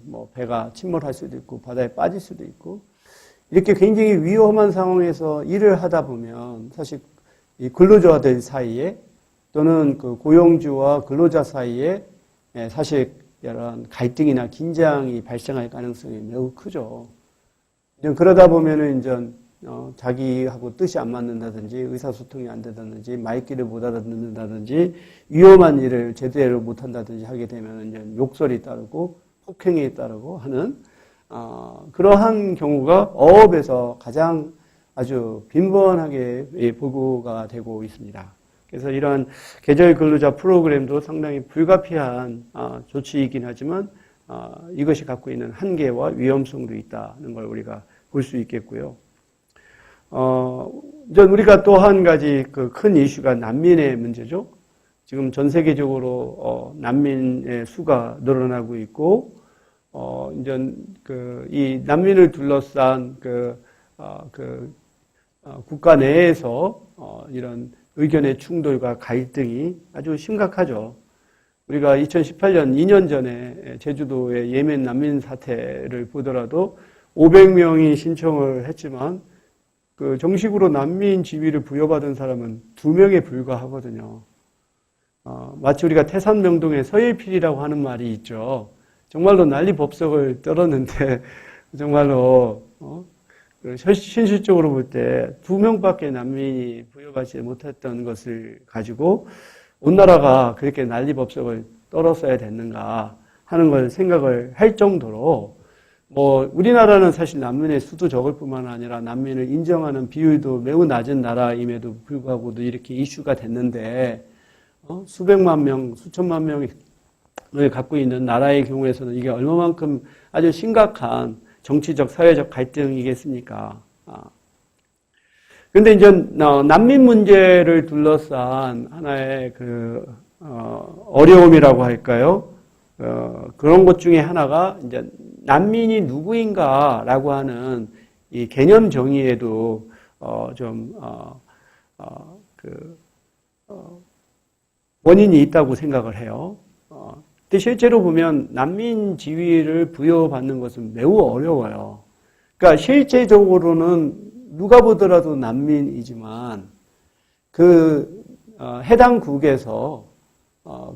뭐 배가 침몰할 수도 있고 바다에 빠질 수도 있고 이렇게 굉장히 위험한 상황에서 일을 하다 보면 사실 이 근로자들 사이에 또는 그 고용주와 근로자 사이에 사실 이런 갈등이나 긴장이 발생할 가능성이 매우 크죠. 그러다 보면은 이제 자기하고 뜻이 안 맞는다든지 의사소통이 안 된다든지 말귀를 못 알아듣는다든지 위험한 일을 제대로 못 한다든지 하게 되면 이제 욕설이 따르고 폭행이 따르고 하는 그러한 경우가 어업에서 가장 아주 빈번하게 보고가 되고 있습니다. 그래서 이러한 계절 근로자 프로그램도 상당히 불가피한 조치이긴 하지만 이것이 갖고 있는 한계와 위험성도 있다는 걸 우리가 볼 수 있겠고요. 우리가 또 한 가지 그 큰 이슈가 난민의 문제죠. 지금 전 세계적으로 난민의 수가 늘어나고 있고, 이제 이 난민을 둘러싼 국가 내에서 이런 의견의 충돌과 갈등이 아주 심각하죠. 우리가 2018년 2년 전에 제주도의 예멘 난민 사태를 보더라도 500명이 신청을 했지만 그 정식으로 난민 지위를 부여받은 사람은 2명에 불과하거든요. 마치 우리가 태산명동에 서일필이라고 하는 말이 있죠. 정말로 난리법석을 떨었는데 정말로 현실적으로 볼 때 2명밖에 난민이 부여받지 못했던 것을 가지고 온 나라가 그렇게 난리법석을 떨었어야 됐는가 하는 걸 생각을 할 정도로 우리나라는 사실 난민의 수도 적을 뿐만 아니라 난민을 인정하는 비율도 매우 낮은 나라임에도 불구하고도 이렇게 이슈가 됐는데 수백만 명, 수천만 명을 갖고 있는 나라의 경우에서는 이게 얼마만큼 아주 심각한 정치적, 사회적 갈등이겠습니까? 근데 이제 난민 문제를 둘러싼 하나의 어려움이라고 할까요? 그런 것 중에 하나가 이제 난민이 누구인가라고 하는 이 개념 정의에도 원인이 있다고 생각을 해요. 근데 실제로 보면 난민 지위를 부여받는 것은 매우 어려워요. 그러니까 실제적으로는 누가 보더라도 난민이지만 해당 국에서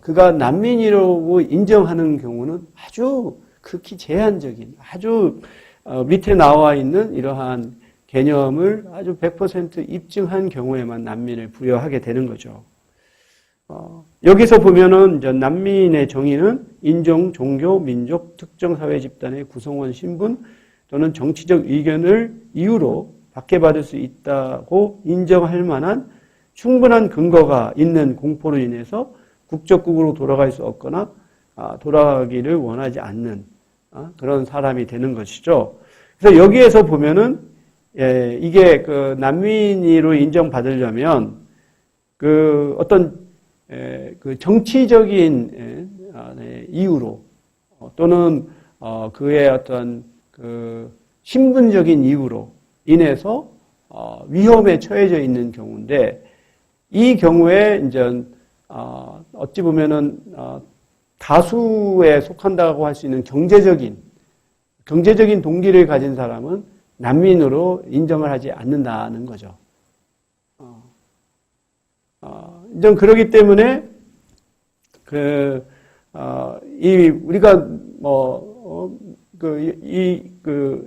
그가 난민이라고 인정하는 경우는 아주 극히 제한적인, 아주 밑에 나와 있는 이러한 개념을 아주 100% 입증한 경우에만 난민을 부여하게 되는 거죠. 여기서 보면은 이제 난민의 정의는 인종, 종교, 민족, 특정 사회 집단의 구성원 신분 또는 정치적 의견을 이유로 박해받을 수 있다고 인정할 만한 충분한 근거가 있는 공포로 인해서 국적국으로 돌아갈 수 없거나 돌아가기를 원하지 않는 그런 사람이 되는 것이죠. 그래서 여기에서 보면은 이게 난민으로 인정받으려면 어떤 정치적인 이유로 또는 그의 어떤 신분적인 이유로 인해서 위험에 처해져 있는 경우인데 이 경우에 이제 어찌 보면은 다수에 속한다고 할 수 있는 경제적인 동기를 가진 사람은 난민으로 인정을 하지 않는다는 거죠. 이제 그러기 때문에 우리가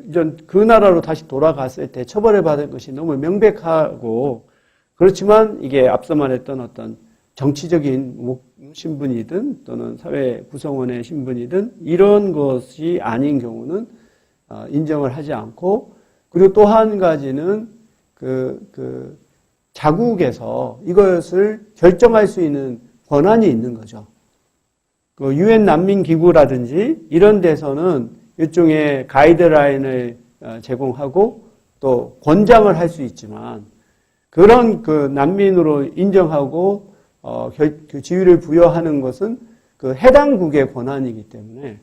이제 그 나라로 다시 돌아갔을 때 처벌을 받을 것이 너무 명백하고 그렇지만 이게 앞서 말했던 어떤 정치적인 신분이든 또는 사회 구성원의 신분이든 이런 것이 아닌 경우는 인정을 하지 않고 그리고 또 한 가지는 자국에서 이것을 결정할 수 있는 권한이 있는 거죠. 유엔 난민 기구라든지 이런 데서는 일종의 가이드라인을 제공하고 또 권장을 할 수 있지만 그런 난민으로 인정하고 그 지위를 부여하는 것은 그 해당국의 권한이기 때문에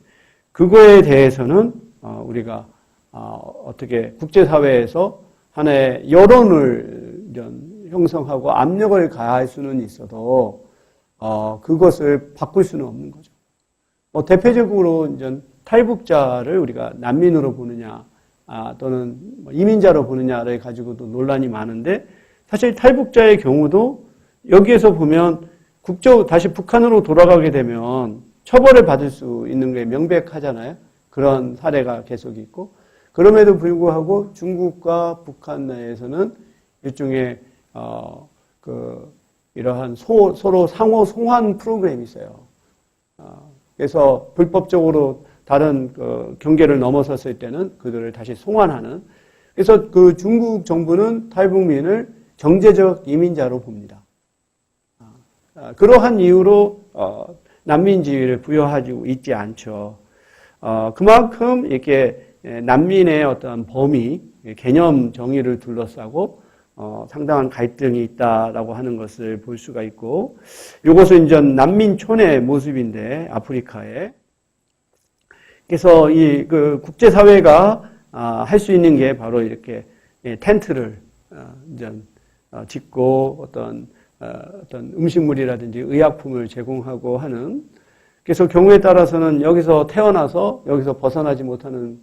그거에 대해서는 우리가 어떻게 국제사회에서 하나의 여론을 형성하고 압력을 가할 수는 있어도 그것을 바꿀 수는 없는 거죠. 대표적으로 이제 탈북자를 우리가 난민으로 보느냐 또는 이민자로 보느냐를 가지고도 논란이 많은데 사실 탈북자의 경우도 여기에서 보면 다시 북한으로 돌아가게 되면 처벌을 받을 수 있는 게 명백하잖아요. 그런 사례가 계속 있고 그럼에도 불구하고 중국과 북한 내에서는 일종의 이러한 서로 상호 송환 프로그램이 있어요. 그래서 불법적으로 다른 경계를 넘어섰을 때는 그들을 다시 송환하는. 그래서 그 중국 정부는 탈북민을 경제적 이민자로 봅니다. 그러한 이유로 난민 지위를 부여하고 있지 않죠. 그만큼 이렇게 난민의 어떤 범위, 개념 정의를 둘러싸고 상당한 갈등이 있다라고 하는 것을 볼 수가 있고, 이것은 이제 난민촌의 모습인데 아프리카에. 그래서 그 국제사회가 할 수 있는 게 바로 이렇게 텐트를 이제 짓고 어떤 음식물이라든지 의약품을 제공하고 하는. 그래서 경우에 따라서는 여기서 태어나서 여기서 벗어나지 못하는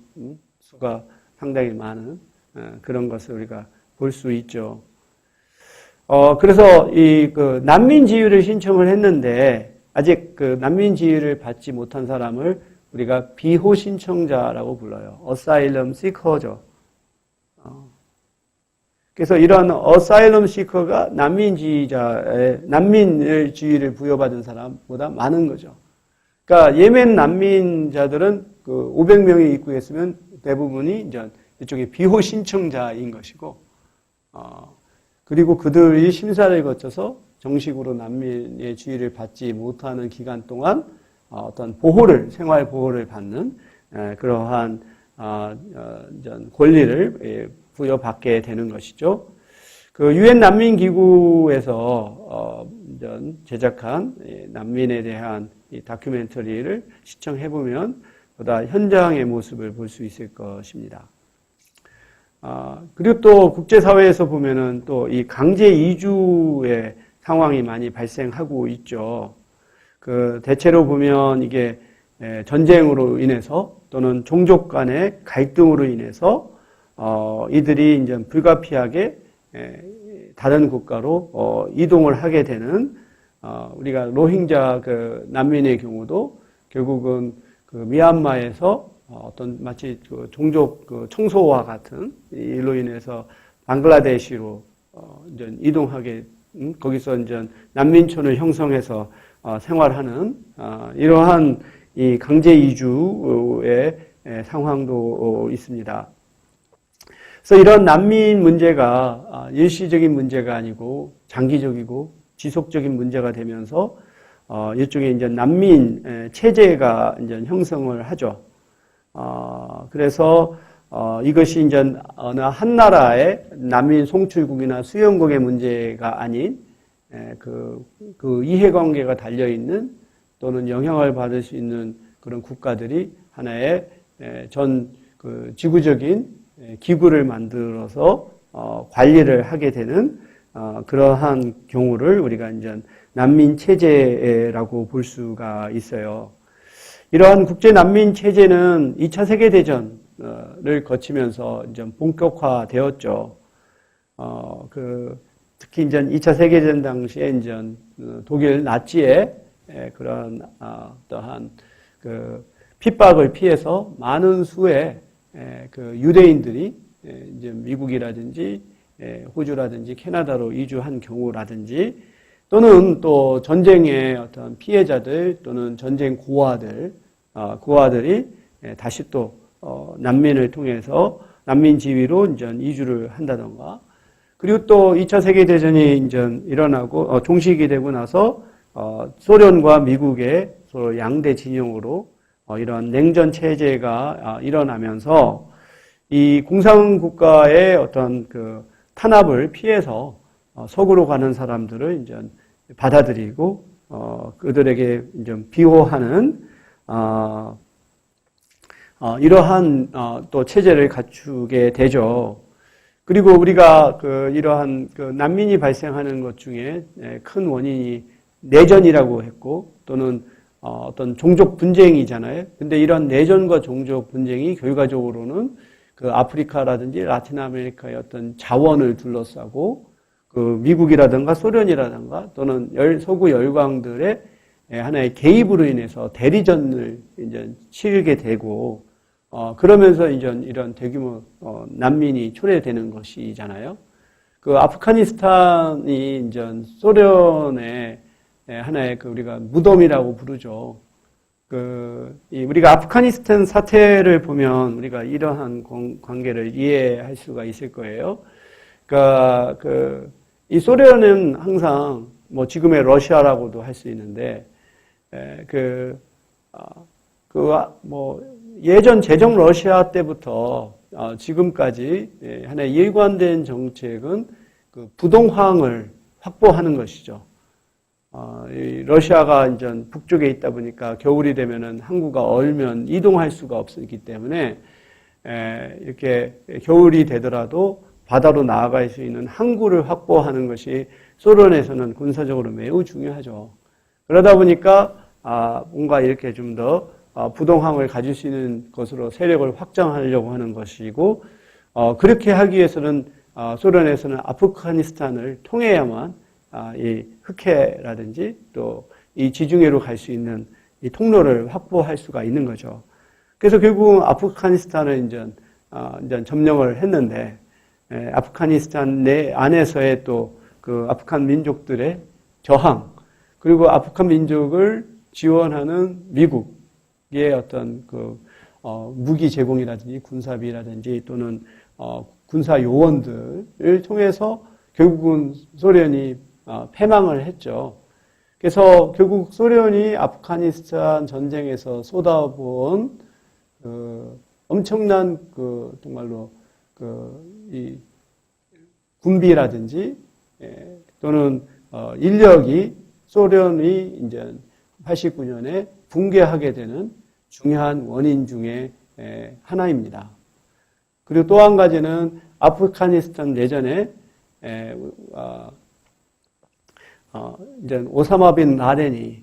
수가 상당히 많은 그런 것을 우리가 볼 수 있죠. 그래서 그 난민 지위를 신청을 했는데 아직 그 난민 지위를 받지 못한 사람을 우리가 비호 신청자라고 불러요. Asylum Seeker죠. 그래서 이런 Asylum Seeker가 난민 지위를 부여받은 사람보다 많은 거죠. 그러니까 예멘 난민자들은 그 500명이 입국했으면 대부분이 이제 이쪽에 비호 신청자인 것이고, 그리고 그들이 심사를 거쳐서 정식으로 난민의 지위를 받지 못하는 기간 동안 어떤 생활 보호를 받는 그러한 권리를 부여받게 되는 것이죠. 그 유엔 난민 기구에서 제작한 난민에 대한 이 다큐멘터리를 시청해 보면 보다 현장의 모습을 볼 수 있을 것입니다. 그리고 또 국제사회에서 보면은 또 이 강제 이주의 상황이 많이 발생하고 있죠. 그 대체로 보면 이게 전쟁으로 인해서 또는 종족 간의 갈등으로 인해서 이들이 이제 불가피하게 다른 국가로 이동을 하게 되는 우리가 로힝자 그 난민의 경우도 결국은 그 미얀마에서 어떤 마치 그 종족 그 청소와 같은 일로 인해서 방글라데시로 이제 이동하게 거기서 이제 난민촌을 형성해서 생활하는 이러한 이 강제 이주의 상황도 있습니다. 그래서 이런 난민 문제가 일시적인 문제가 아니고 장기적이고 지속적인 문제가 되면서 일종의 이제 난민 체제가 이제 형성을 하죠. 그래서 이것이 이제 어느 한 나라의 난민 송출국이나 수용국의 문제가 아닌 그 이해관계가 달려 있는 또는 영향을 받을 수 있는 그런 국가들이 하나의 그 지구적인 기구를 만들어서 관리를 하게 되는 그러한 경우를 우리가 이제 난민 체제라고 볼 수가 있어요. 이러한 국제 난민 체제는 2차 세계 대전을 거치면서 이제 본격화되었죠. 특히 이제 2차 세계 대전 당시에 이제 독일 나치의 그런 어떠한 그 핍박을 피해서 많은 수의 그 유대인들이 이제 미국이라든지 호주라든지 캐나다로 이주한 경우라든지 또는 또 전쟁의 어떤 피해자들 또는 전쟁 고아들이 다시 또 난민을 통해서 난민 지위로 이제 이주를 한다던가, 그리고 또 2차 세계 대전이 이제 일어나고 종식이 되고 나서 소련과 미국의 서로 양대 진영으로 이런 냉전 체제가 일어나면서 이 공산국가의 어떤 그 탄압을 피해서 서구로 가는 사람들을 이제 받아들이고 그들에게 좀 비호하는 이러한 또 체제를 갖추게 되죠. 그리고 우리가 이러한 난민이 발생하는 것 중에 큰 원인이 내전이라고 했고 또는 어떤 종족 분쟁이잖아요. 근데 이런 내전과 종족 분쟁이 결과적으로는 그 아프리카라든지 라틴 아메리카의 어떤 자원을 둘러싸고 그 미국이라든가 소련이라든가 또는 서구 열강들의 하나의 개입으로 인해서 대리전을 이제 치르게 되고 그러면서 이제 이런 대규모 난민이 초래되는 것이잖아요. 그 아프가니스탄이 이제 소련의 하나의 우리가 무덤이라고 부르죠. 우리가 아프가니스탄 사태를 보면 우리가 이러한 관계를 이해할 수가 있을 거예요. 그러니까 이 소련은 항상 뭐 지금의 러시아라고도 할 수 있는데 뭐 예전 제정 러시아 때부터 지금까지 하나의 일관된 정책은 그 부동항을 확보하는 것이죠. 이 러시아가 이제 북쪽에 있다 보니까 겨울이 되면은 항구가 얼면 이동할 수가 없기 때문에 이렇게 겨울이 되더라도 바다로 나아갈 수 있는 항구를 확보하는 것이 소련에서는 군사적으로 매우 중요하죠. 그러다 보니까 뭔가 이렇게 좀 더 부동항을 가질 수 있는 것으로 세력을 확장하려고 하는 것이고 그렇게 하기 위해서는 소련에서는 아프가니스탄을 통해야만 이 흑해라든지 또 이 지중해로 갈 수 있는 이 통로를 확보할 수가 있는 거죠. 그래서 결국 아프가니스탄을 이제 점령을 했는데 아프가니스탄 내 안에서의 또 그 아프간 민족들의 저항 그리고 아프간 민족을 지원하는 미국의 어떤 무기 제공이라든지 군사비라든지 또는 군사 요원들을 통해서 결국은 소련이 패망을 했죠. 그래서 결국 소련이 아프가니스탄 전쟁에서 쏟아부은 엄청난 정말로 이 군비라든지 또는 인력이 소련이 이제 89년에 붕괴하게 되는 중요한 원인 중에 하나입니다. 그리고 또 한 가지는 아프가니스탄 내전에 이제 오사마 빈 라덴이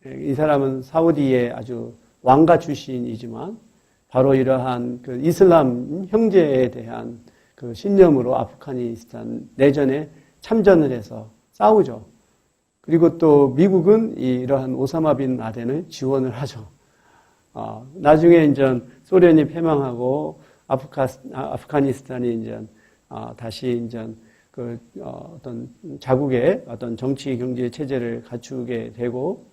이 사람은 사우디의 아주 왕가 출신이지만 바로 이러한 이슬람 형제에 대한 신념으로 아프가니스탄 내전에 참전을 해서 싸우죠. 그리고 또 미국은 이러한 오사마 빈 라덴을 지원을 하죠. 나중에 이제 소련이 패망하고 아프가니스탄이 이제 다시 이제 어떤 자국의 어떤 정치 경제 체제를 갖추게 되고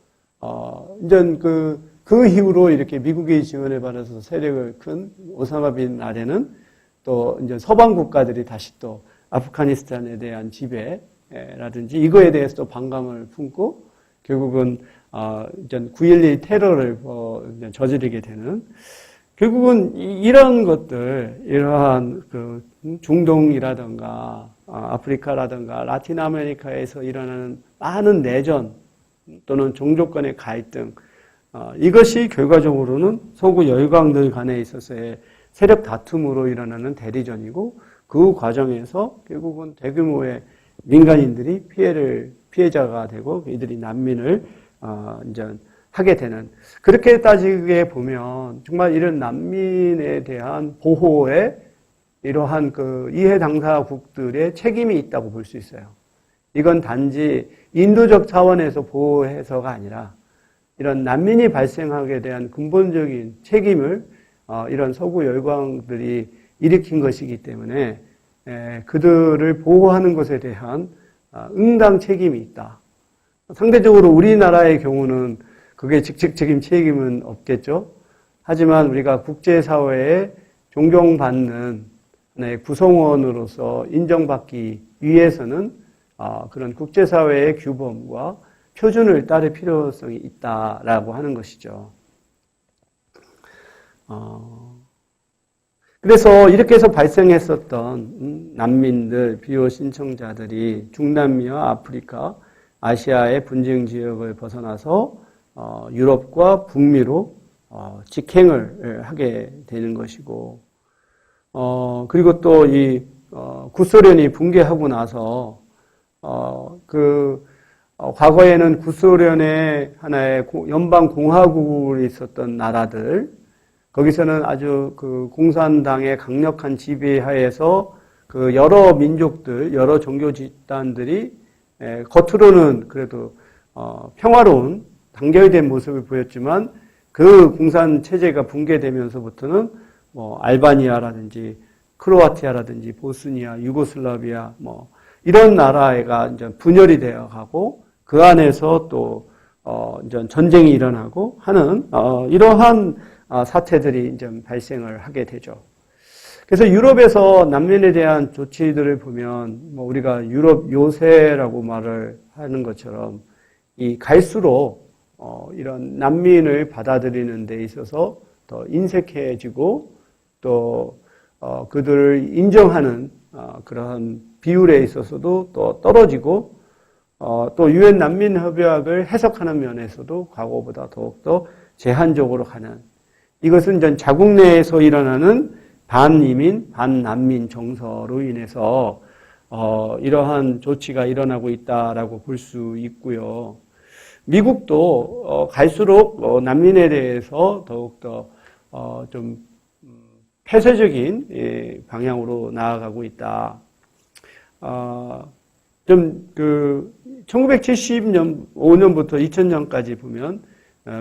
이제 그 이후로 이렇게 미국의 지원을 받아서 세력을 큰 오사마 빈 라덴은 또 이제 서방 국가들이 다시 또 아프가니스탄에 대한 지배라든지 이거에 대해서 또 반감을 품고 결국은 이제 9.11 테러를 저지르게 되는 결국은 이런 것들 이러한 중동이라든가 아프리카라든가 라틴 아메리카에서 일어나는 많은 내전 또는 종족 간의 갈등 이것이 결과적으로는 서구 열강들 간에 있어서의 세력 다툼으로 일어나는 대리전이고 그 과정에서 결국은 대규모의 민간인들이 피해자가 되고 이들이 난민을 이제 하게 되는 그렇게 따지게 보면 정말 이런 난민에 대한 보호에 이러한 이해 당사국들의 책임이 있다고 볼 수 있어요. 이건 단지 인도적 차원에서 보호해서가 아니라 이런 난민이 발생하게 대한 근본적인 책임을 이런 서구 열강들이 일으킨 것이기 때문에 그들을 보호하는 것에 대한 응당 책임이 있다. 상대적으로 우리나라의 경우는 그게 직접적인 책임은 없겠죠. 하지만 우리가 국제사회에 존경받는 하나의 구성원으로서 인정받기 위해서는 그런 국제사회의 규범과 표준을 따를 필요성이 있다라고 하는 것이죠. 그래서 이렇게 해서 발생했었던 난민들, 비호 신청자들이 중남미와 아프리카, 아시아의 분쟁 지역을 벗어나서 유럽과 북미로 직행을 하게 되는 것이고, 그리고 또 이 구소련이 붕괴하고 나서 과거에는 구소련의 하나의 연방 공화국이 있었던 나라들, 거기서는 아주 그 공산당의 강력한 지배하에서 그 여러 민족들, 여러 종교 집단들이 겉으로는 그래도 평화로운 단결된 모습을 보였지만 그 공산 체제가 붕괴되면서부터는 뭐 알바니아라든지 크로아티아라든지 보스니아, 유고슬라비아 뭐 이런 나라가 이제 분열이 되어 가고 그 안에서 또 이제 전쟁이 일어나고 하는 이러한 사태들이 이제 발생을 하게 되죠. 그래서 유럽에서 난민에 대한 조치들을 보면 뭐 우리가 유럽 요새라고 말을 하는 것처럼 이 갈수록 이런 난민을 받아들이는 데 있어서 더 인색해지고 또 그들을 인정하는 그러한 비율에 있어서도 또 떨어지고 또 유엔 난민 협약을 해석하는 면에서도 과거보다 더욱더 제한적으로 가는, 이것은 이제 자국 내에서 일어나는 반이민, 반난민 정서로 인해서 이러한 조치가 일어나고 있다라고 볼 수 있고요. 미국도 갈수록 난민에 대해서 더욱더 좀 폐쇄적인 방향으로 나아가고 있다. 1975년부터 2000년까지 보면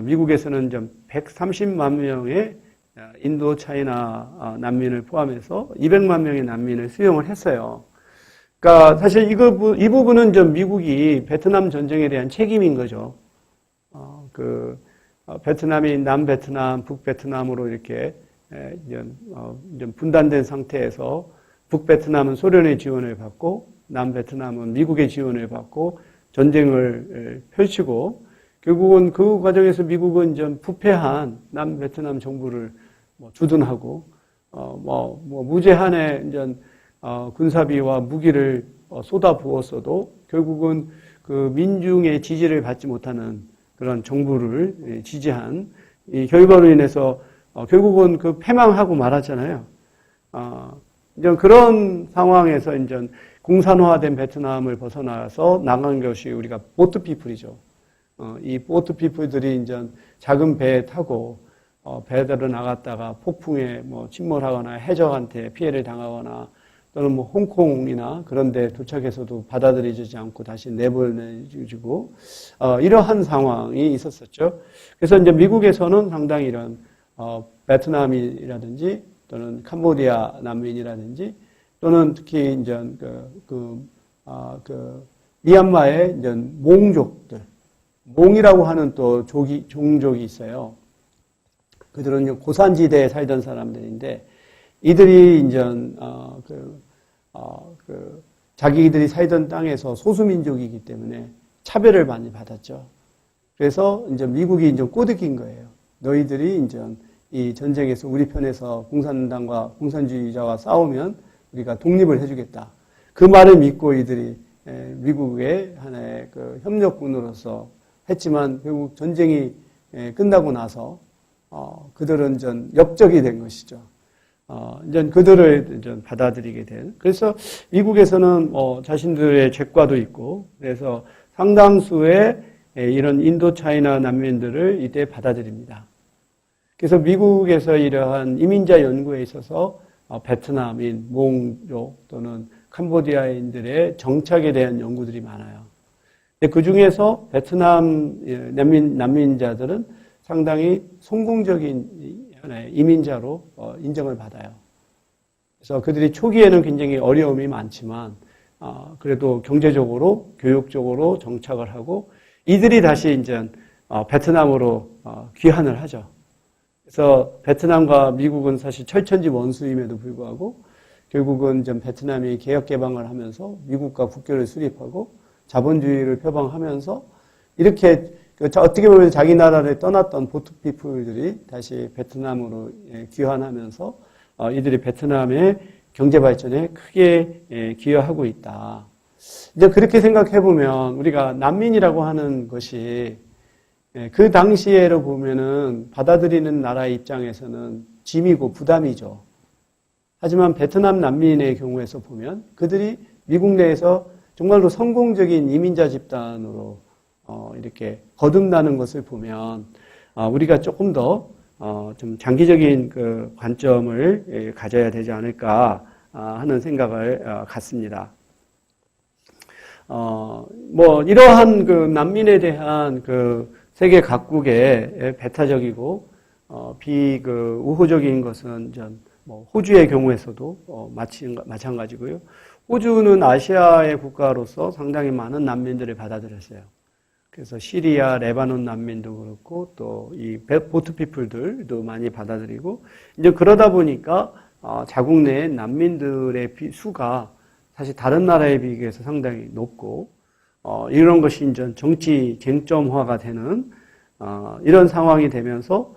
미국에서는 좀 130만 명의 인도 차이나 난민을 포함해서 200만 명의 난민을 수용을 했어요. 그러니까 사실 이 부분은 좀 미국이 베트남 전쟁에 대한 책임인 거죠. 베트남이 남베트남, 북베트남으로 이렇게 좀 분단된 상태에서 북베트남은 소련의 지원을 받고 남베트남은 미국의 지원을 받고 전쟁을 펼치고 결국은 그 과정에서 미국은 좀 부패한 남베트남 정부를 주둔하고 무제한의 이제 군사비와 무기를 쏟아 부었어도 결국은 그 민중의 지지를 받지 못하는 그런 정부를 지지한 이 결과로 인해서 결국은 그 패망하고 말았잖아요. 이제 그런 상황에서 이제 공산화된 베트남을 벗어나서 나간 것이 우리가 보트 피플이죠. 이 보트 피플들이 이제 작은 배에 타고 배대로 나갔다가 폭풍에 침몰하거나 해적한테 피해를 당하거나 또는 홍콩이나 그런 데 도착해서도 받아들여지지 않고 다시 내보내주고 이러한 상황이 있었었죠. 그래서 이제 미국에서는 상당히 이런 베트남이라든지 또는 캄보디아 난민이라든지 또는 특히 이제 미얀마의 이제 몽족들, 몽이라고 하는 또 종족이 있어요. 그들은 고산지대에 살던 사람들인데 이들이 이제 자기들이 살던 땅에서 소수민족이기 때문에 차별을 많이 받았죠. 그래서 이제 미국이 이제 꼬드긴 거예요. 너희들이 이제 이 전쟁에서 우리 편에서 공산당과 공산주의자와 싸우면 우리가 독립을 해주겠다. 그 말을 믿고 이들이 미국의 하나의 그 협력군으로서 했지만 결국 전쟁이 끝나고 나서 그들은 전 역적이 된 것이죠. 이제 그들을 이제 받아들이게 된. 그래서 미국에서는 자신들의 죄과도 있고, 그래서 상당수의 이런 인도 차이나 난민들을 이때 받아들입니다. 그래서 미국에서 이러한 이민자 연구에 있어서 베트남인, 몽족 또는 캄보디아인들의 정착에 대한 연구들이 많아요. 그 중에서 베트남 난민자들은 상당히 성공적인 이민자로 인정을 받아요. 그래서 그들이 초기에는 굉장히 어려움이 많지만 그래도 경제적으로, 교육적으로 정착을 하고 이들이 다시 이제 베트남으로 귀환을 하죠. 그래서 베트남과 미국은 사실 철천지 원수임에도 불구하고 결국은 좀 베트남이 개혁 개방을 하면서 미국과 국교를 수립하고 자본주의를 표방하면서 이렇게 어떻게 보면 자기 나라를 떠났던 보트피플들이 다시 베트남으로 귀환하면서 이들이 베트남의 경제 발전에 크게 기여하고 있다. 이제 그렇게 생각해 보면 우리가 난민이라고 하는 것이 그 당시에로 보면은 받아들이는 나라의 입장에서는 짐이고 부담이죠. 하지만 베트남 난민의 경우에서 보면 그들이 미국 내에서 정말로 성공적인 이민자 집단으로 이렇게 거듭나는 것을 보면 우리가 조금 더 좀 장기적인 그 관점을 가져야 되지 않을까 하는 생각을 갖습니다. 뭐 이러한 그 난민에 대한 그 세계 각국의 배타적이고 그 우호적인 것은 뭐 호주의 경우에서도 마찬가지고요. 호주는 아시아의 국가로서 상당히 많은 난민들을 받아들였어요. 그래서 시리아, 레바논 난민도 그렇고 또 이 보트피플들도 많이 받아들이고 이제 그러다 보니까 자국 내 난민들의 수가 사실 다른 나라에 비해서 상당히 높고 이런 것이 이제 정치 쟁점화가 되는 이런 상황이 되면서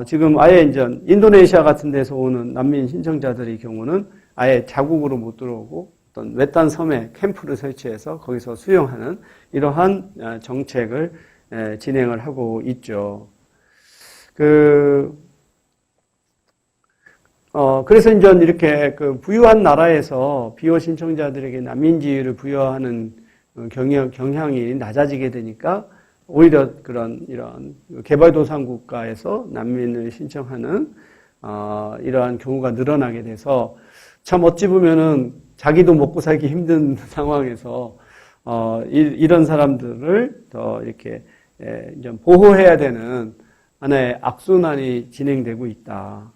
지금 아예 이제 인도네시아 같은 데서 오는 난민 신청자들의 경우는 아예 자국으로 못 들어오고 어떤 외딴 섬에 캠프를 설치해서 거기서 수용하는 이러한 정책을 진행을 하고 있죠. 그래서 이제 이렇게 그 부유한 나라에서 비호 신청자들에게 난민지위를 부여하는 경향이 낮아지게 되니까 오히려 이런 개발도상 국가에서 난민을 신청하는 이러한 경우가 늘어나게 돼서 참 어찌 보면은 자기도 먹고 살기 힘든 상황에서 이런 사람들을 더 이렇게 좀 보호해야 되는 하나의 악순환이 진행되고 있다.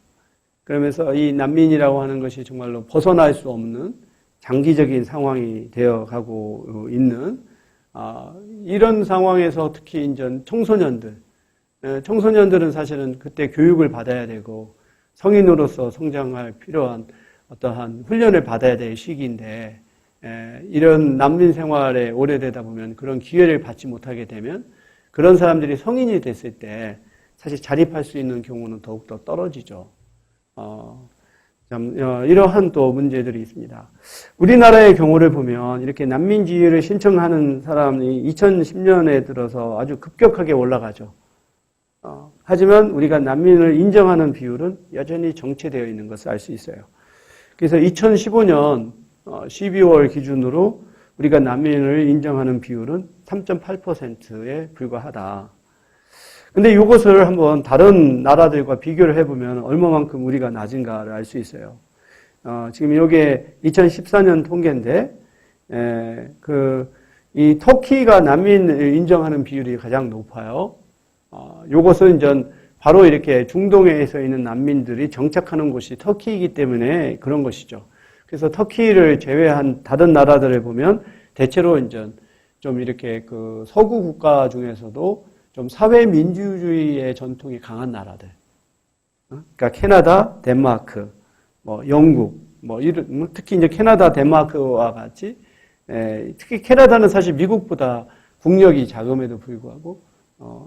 그러면서 이 난민이라고 하는 것이 정말로 벗어날 수 없는 장기적인 상황이 되어가고 있는 이런 상황에서 특히 이제 청소년들은 사실은 그때 교육을 받아야 되고 성인으로서 성장할 필요한 어떠한 훈련을 받아야 될 시기인데 이런 난민 생활에 오래되다 보면 그런 기회를 받지 못하게 되면 그런 사람들이 성인이 됐을 때 사실 자립할 수 있는 경우는 더욱더 떨어지죠. 이러한 또 문제들이 있습니다. 우리나라의 경우를 보면 이렇게 난민 지위를 신청하는 사람이 2010년에 들어서 아주 급격하게 올라가죠. 하지만 우리가 난민을 인정하는 비율은 여전히 정체되어 있는 것을 알 수 있어요. 그래서 2015년 12월 기준으로 우리가 난민을 인정하는 비율은 3.8%에 불과하다. 근데 이것을 한번 다른 나라들과 비교를 해보면 얼마만큼 우리가 낮은가를 알 수 있어요. 지금 이게 2014년 통계인데, 이 터키가 난민을 인정하는 비율이 가장 높아요. 이것은 이제 바로 이렇게 중동에서 있는 난민들이 정착하는 곳이 터키이기 때문에 그런 것이죠. 그래서 터키를 제외한 다른 나라들을 보면 대체로 이제 좀 이렇게 그 서구 국가 중에서도 좀 사회 민주주의의 전통이 강한 나라들. 그러니까 캐나다, 덴마크, 뭐 영국, 특히 이제 캐나다, 덴마크와 같이 특히 캐나다는 사실 미국보다 국력이 작음에도 불구하고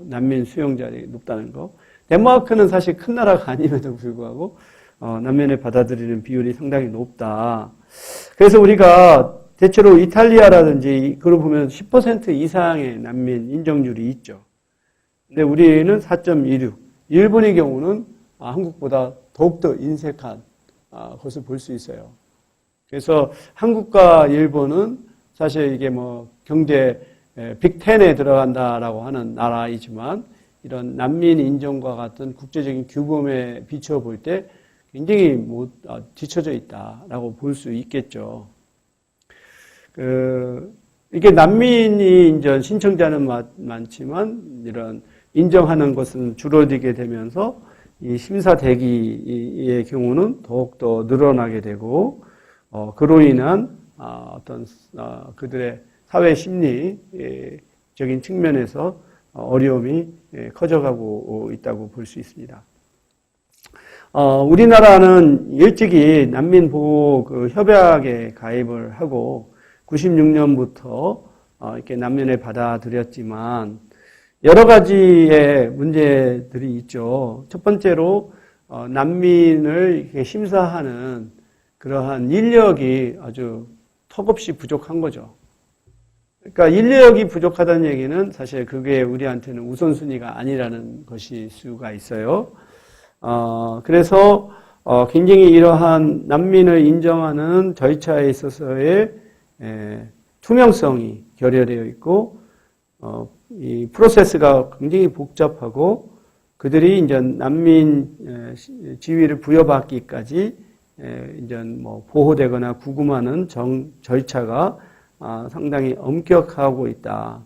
난민 수용자들이 높다는 거. 덴마크는 사실 큰 나라가 아님에도 불구하고 난민을 받아들이는 비율이 상당히 높다. 그래서 우리가 대체로 이탈리아라든지 그걸 보면 10% 이상의 난민 인정률이 있죠. 근데 우리는 4.26. 일본의 경우는 한국보다 더욱더 인색한 것을 볼 수 있어요. 그래서 한국과 일본은 사실 이게 뭐 경제 빅10에 들어간다라고 하는 나라이지만 이런 난민 인정과 같은 국제적인 규범에 비춰볼 때 굉장히 뒤처져 있다라고 볼 수 있겠죠. 이게 난민이 이제 신청자는 많지만 이런 인정하는 것은 줄어들게 되면서 이 심사 대기의 경우는 더욱더 늘어나게 되고 그로 인한 어떤 그들의 사회 심리적인 측면에서 어려움이 커져가고 있다고 볼 수 있습니다. 우리나라는 일찍이 난민 보호 그 협약에 가입을 하고 96년부터 이렇게 난민을 받아들였지만 여러 가지의 문제들이 있죠. 첫 번째로 난민을 이렇게 심사하는 그러한 인력이 아주 턱없이 부족한 거죠. 그러니까 인력이 부족하다는 얘기는 사실 그게 우리한테는 우선순위가 아니라는 것일 수가 있어요. 그래서 굉장히 이러한 난민을 인정하는 절차에 있어서의 투명성이 결여되어 있고, 이 프로세스가 굉장히 복잡하고, 그들이 이제 난민 지위를 부여받기까지 이제 뭐 보호되거나 구금하는 절차가 상당히 엄격하고 있다.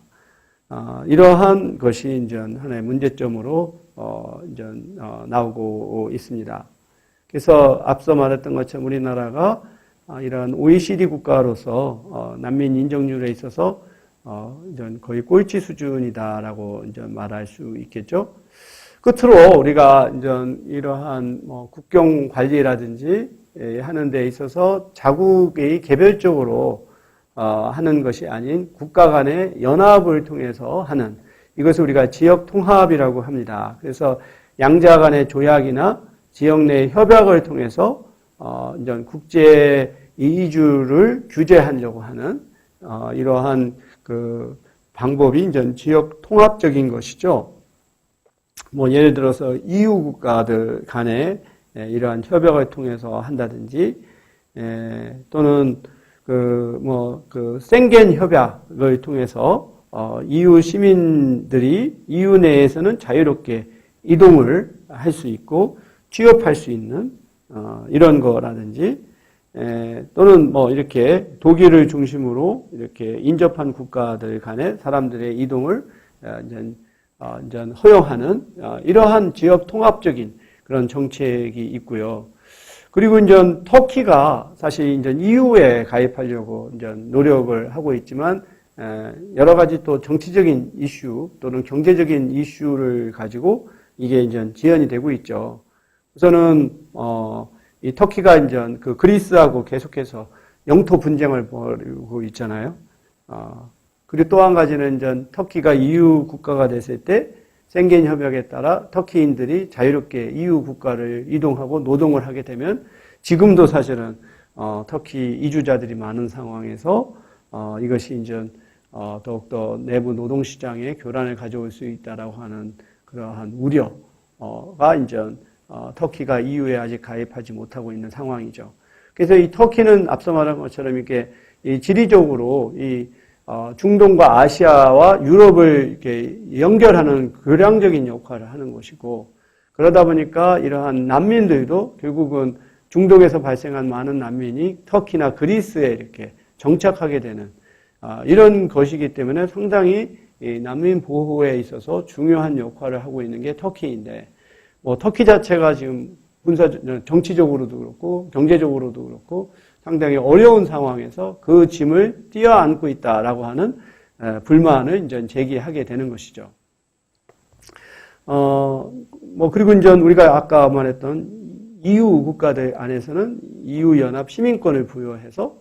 이러한 것이 이제 하나의 문제점으로 이제 나오고 있습니다. 그래서 앞서 말했던 것처럼 우리나라가 이런 OECD 국가로서 난민 인정률에 있어서 이제 거의 꼴찌 수준이다라고 이제 말할 수 있겠죠. 끝으로 우리가 이제 이러한 뭐 국경 관리라든지 하는 데 있어서 자국이 개별적으로 하는 것이 아닌 국가 간의 연합을 통해서 하는, 이것을 우리가 지역 통합이라고 합니다. 그래서 양자 간의 조약이나 지역 내 협약을 통해서 이제 국제 이주를 규제하려고 하는 이러한 그 방법이 이제 지역 통합적인 것이죠. 뭐 예를 들어서 EU 국가들 간에 이러한 협약을 통해서 한다든지, 또는 그 생겐 협약을 통해서 EU 시민들이 EU 내에서는 자유롭게 이동을 할 수 있고 취업할 수 있는 이런 거라든지, 또는 뭐 이렇게 독일을 중심으로 이렇게 인접한 국가들 간의 사람들의 이동을 이제 허용하는 이러한 지역 통합적인 그런 정책이 있고요. 그리고 이제 터키가 사실 이제 EU에 가입하려고 이제 노력을 하고 있지만, 여러 가지 또 정치적인 이슈 또는 경제적인 이슈를 가지고 이게 이제 지연이 되고 있죠. 우선은 이 터키가 이제 그 그리스하고 계속해서 영토 분쟁을 벌이고 있잖아요. 그리고 또 한 가지는 이제 터키가 EU 국가가 됐을 때 생겐 협약에 따라 터키인들이 자유롭게 EU 국가를 이동하고 노동을 하게 되면, 지금도 사실은 터키 이주자들이 많은 상황에서 이것이 이제 더욱더 내부 노동 시장에 교란을 가져올 수 있다라고 하는 그러한 우려가 이제 터키가 EU에 아직 가입하지 못하고 있는 상황이죠. 그래서 이 터키는 앞서 말한 것처럼 이렇게 이 지리적으로 이 중동과 아시아와 유럽을 이렇게 연결하는 교량적인 역할을 하는 것이고, 그러다 보니까 이러한 난민들도 결국은 중동에서 발생한 많은 난민이 터키나 그리스에 이렇게 정착하게 되는 이런 것이기 때문에 상당히 이 난민 보호에 있어서 중요한 역할을 하고 있는 게 터키인데, 뭐 터키 자체가 지금 정치적으로도 그렇고 경제적으로도 그렇고 상당히 어려운 상황에서 그 짐을 뛰어안고 있다라고 하는 불만을 이제 제기하게 되는 것이죠. 뭐 그리고 이제 우리가 아까 말했던 EU 국가들 안에서는 EU 연합 시민권을 부여해서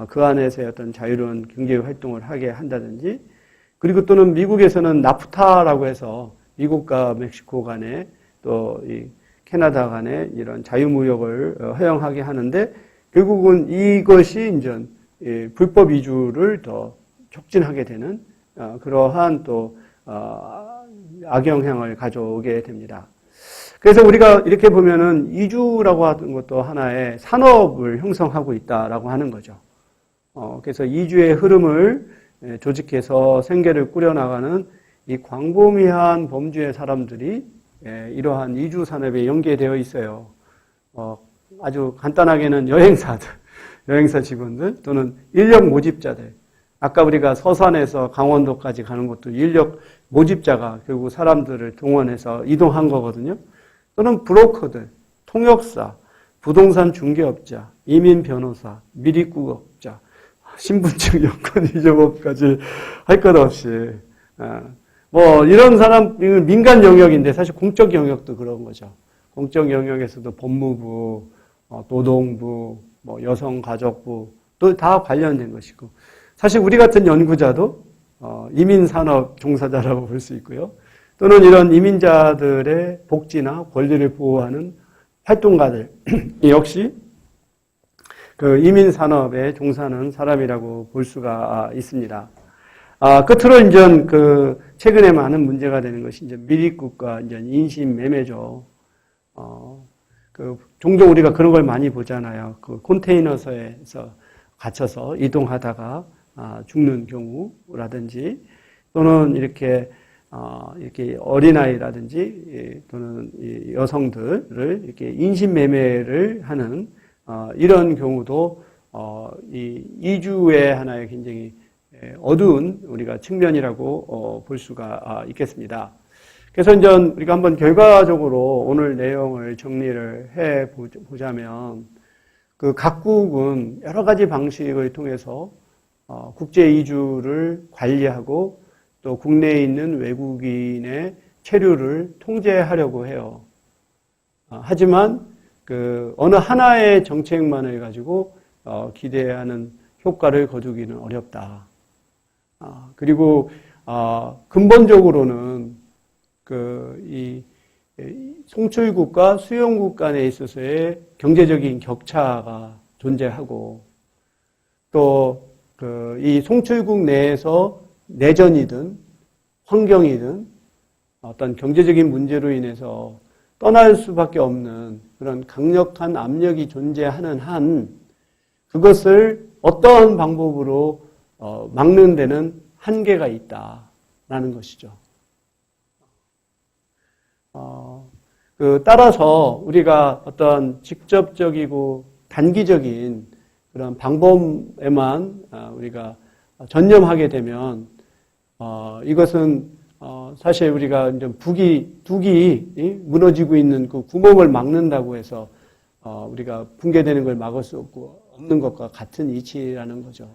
그 안에서의 어떤 자유로운 경제 활동을 하게 한다든지, 그리고 또는 미국에서는 나프타라고 해서 미국과 멕시코 간에 또 이 캐나다 간에 이런 자유무역을 허용하게 하는데, 결국은 이것이 이제 불법 이주를 더 촉진하게 되는 그러한 또 악영향을 가져오게 됩니다. 그래서 우리가 이렇게 보면은 이주라고 하는 것도 하나의 산업을 형성하고 있다라고 하는 거죠. 그래서 이주의 흐름을 조직해서 생계를 꾸려나가는 이 광범위한 범주의 사람들이 이러한 이주 산업에 연계되어 있어요. 아주 간단하게는 여행사들, 여행사 직원들 또는 인력 모집자들. 아까 우리가 서산에서 강원도까지 가는 것도 인력 모집자가 결국 사람들을 동원해서 이동한 거거든요. 또는 브로커들, 통역사, 부동산 중개업자, 이민 변호사, 미립국업자, 신분증 여권 이전업까지 할 것 없이 뭐 이런 사람 민간 영역인데 사실 공적 영역도 그런 거죠. 공적 영역에서도 법무부, 노동부, 뭐 여성가족부 또 다 관련된 것이고, 사실 우리 같은 연구자도 이민산업 종사자라고 볼 수 있고요. 또는 이런 이민자들의 복지나 권리를 보호하는 활동가들 역시 그 이민산업에 종사하는 사람이라고 볼 수가 있습니다. 끝으로 이제 최근에 많은 문제가 되는 것이 이제 미립국과 이제 인신매매죠. 종종 우리가 그런 걸 많이 보잖아요. 컨테이너에서 갇혀서 이동하다가 죽는 경우라든지 또는 이렇게 어린아이라든지 또는 여성들을 이렇게 인신매매를 하는 이런 경우도 이 이주의 하나의 굉장히 어두운 우리가 측면이라고 볼 수가 있겠습니다. 그래서 이제 우리가 한번 결과적으로 오늘 내용을 정리를 해 보자면 각국은 여러 가지 방식을 통해서 국제 이주를 관리하고 또 국내에 있는 외국인의 체류를 통제하려고 해요. 하지만 어느 하나의 정책만을 가지고 기대하는 효과를 거두기는 어렵다. 그리고 근본적으로는 이 송출국과 수용국 간에 있어서의 경제적인 격차가 존재하고 또 이 송출국 내에서 내전이든 환경이든 어떤 경제적인 문제로 인해서 떠날 수밖에 없는 그런 강력한 압력이 존재하는 한 그것을 어떠한 방법으로 막는 데는 한계가 있다라는 것이죠. 따라서 우리가 어떤 직접적이고 단기적인 그런 방법에만 우리가 전념하게 되면 이것은 사실 우리가 이제 둑이 무너지고 있는 그 구멍을 막는다고 해서 우리가 붕괴되는 걸 막을 수 없는 것과 같은 이치라는 거죠.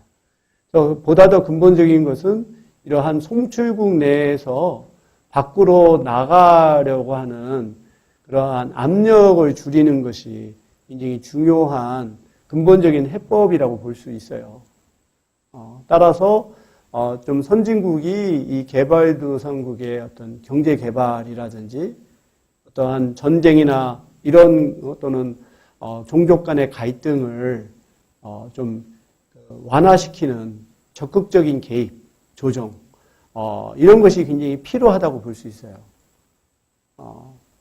보다 더 근본적인 것은 이러한 송출국 내에서 밖으로 나가려고 하는 그러한 압력을 줄이는 것이 굉장히 중요한 근본적인 해법이라고 볼 수 있어요. 따라서 좀 선진국이 이 개발도상국의 어떤 경제 개발이라든지 어떠한 전쟁이나 이런 또는 종족 간의 갈등을 좀 완화시키는 적극적인 개입, 조정 이런 것이 굉장히 필요하다고 볼 수 있어요.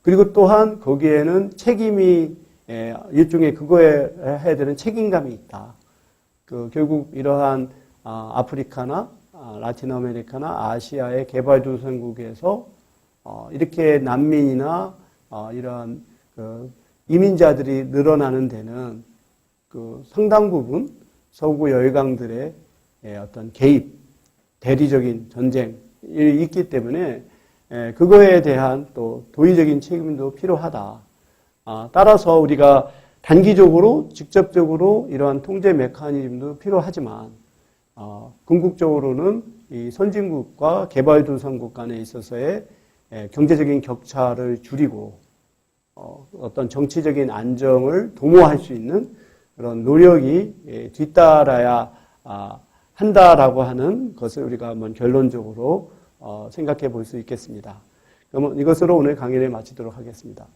그리고 또한 거기에는 책임이 일종의 그거에 해야 되는 책임감이 있다. 결국 이러한 아프리카나 라틴 아메리카나 아시아의 개발도상국에서 이렇게 난민이나 이러한 이민자들이 늘어나는 데는 상당 부분 서구 열강들의 어떤 개입, 대리적인 전쟁이 있기 때문에 그거에 대한 또 도의적인 책임도 필요하다. 따라서 우리가 단기적으로 직접적으로 이러한 통제 메커니즘도 필요하지만 궁극적으로는 이 선진국과 개발도상국 간에 있어서의 경제적인 격차를 줄이고 어떤 정치적인 안정을 도모할 수 있는 그런 노력이 뒤따라야 한다라고 하는 것을 우리가 한번 결론적으로 생각해 볼 수 있겠습니다. 그러면 이것으로 오늘 강의를 마치도록 하겠습니다.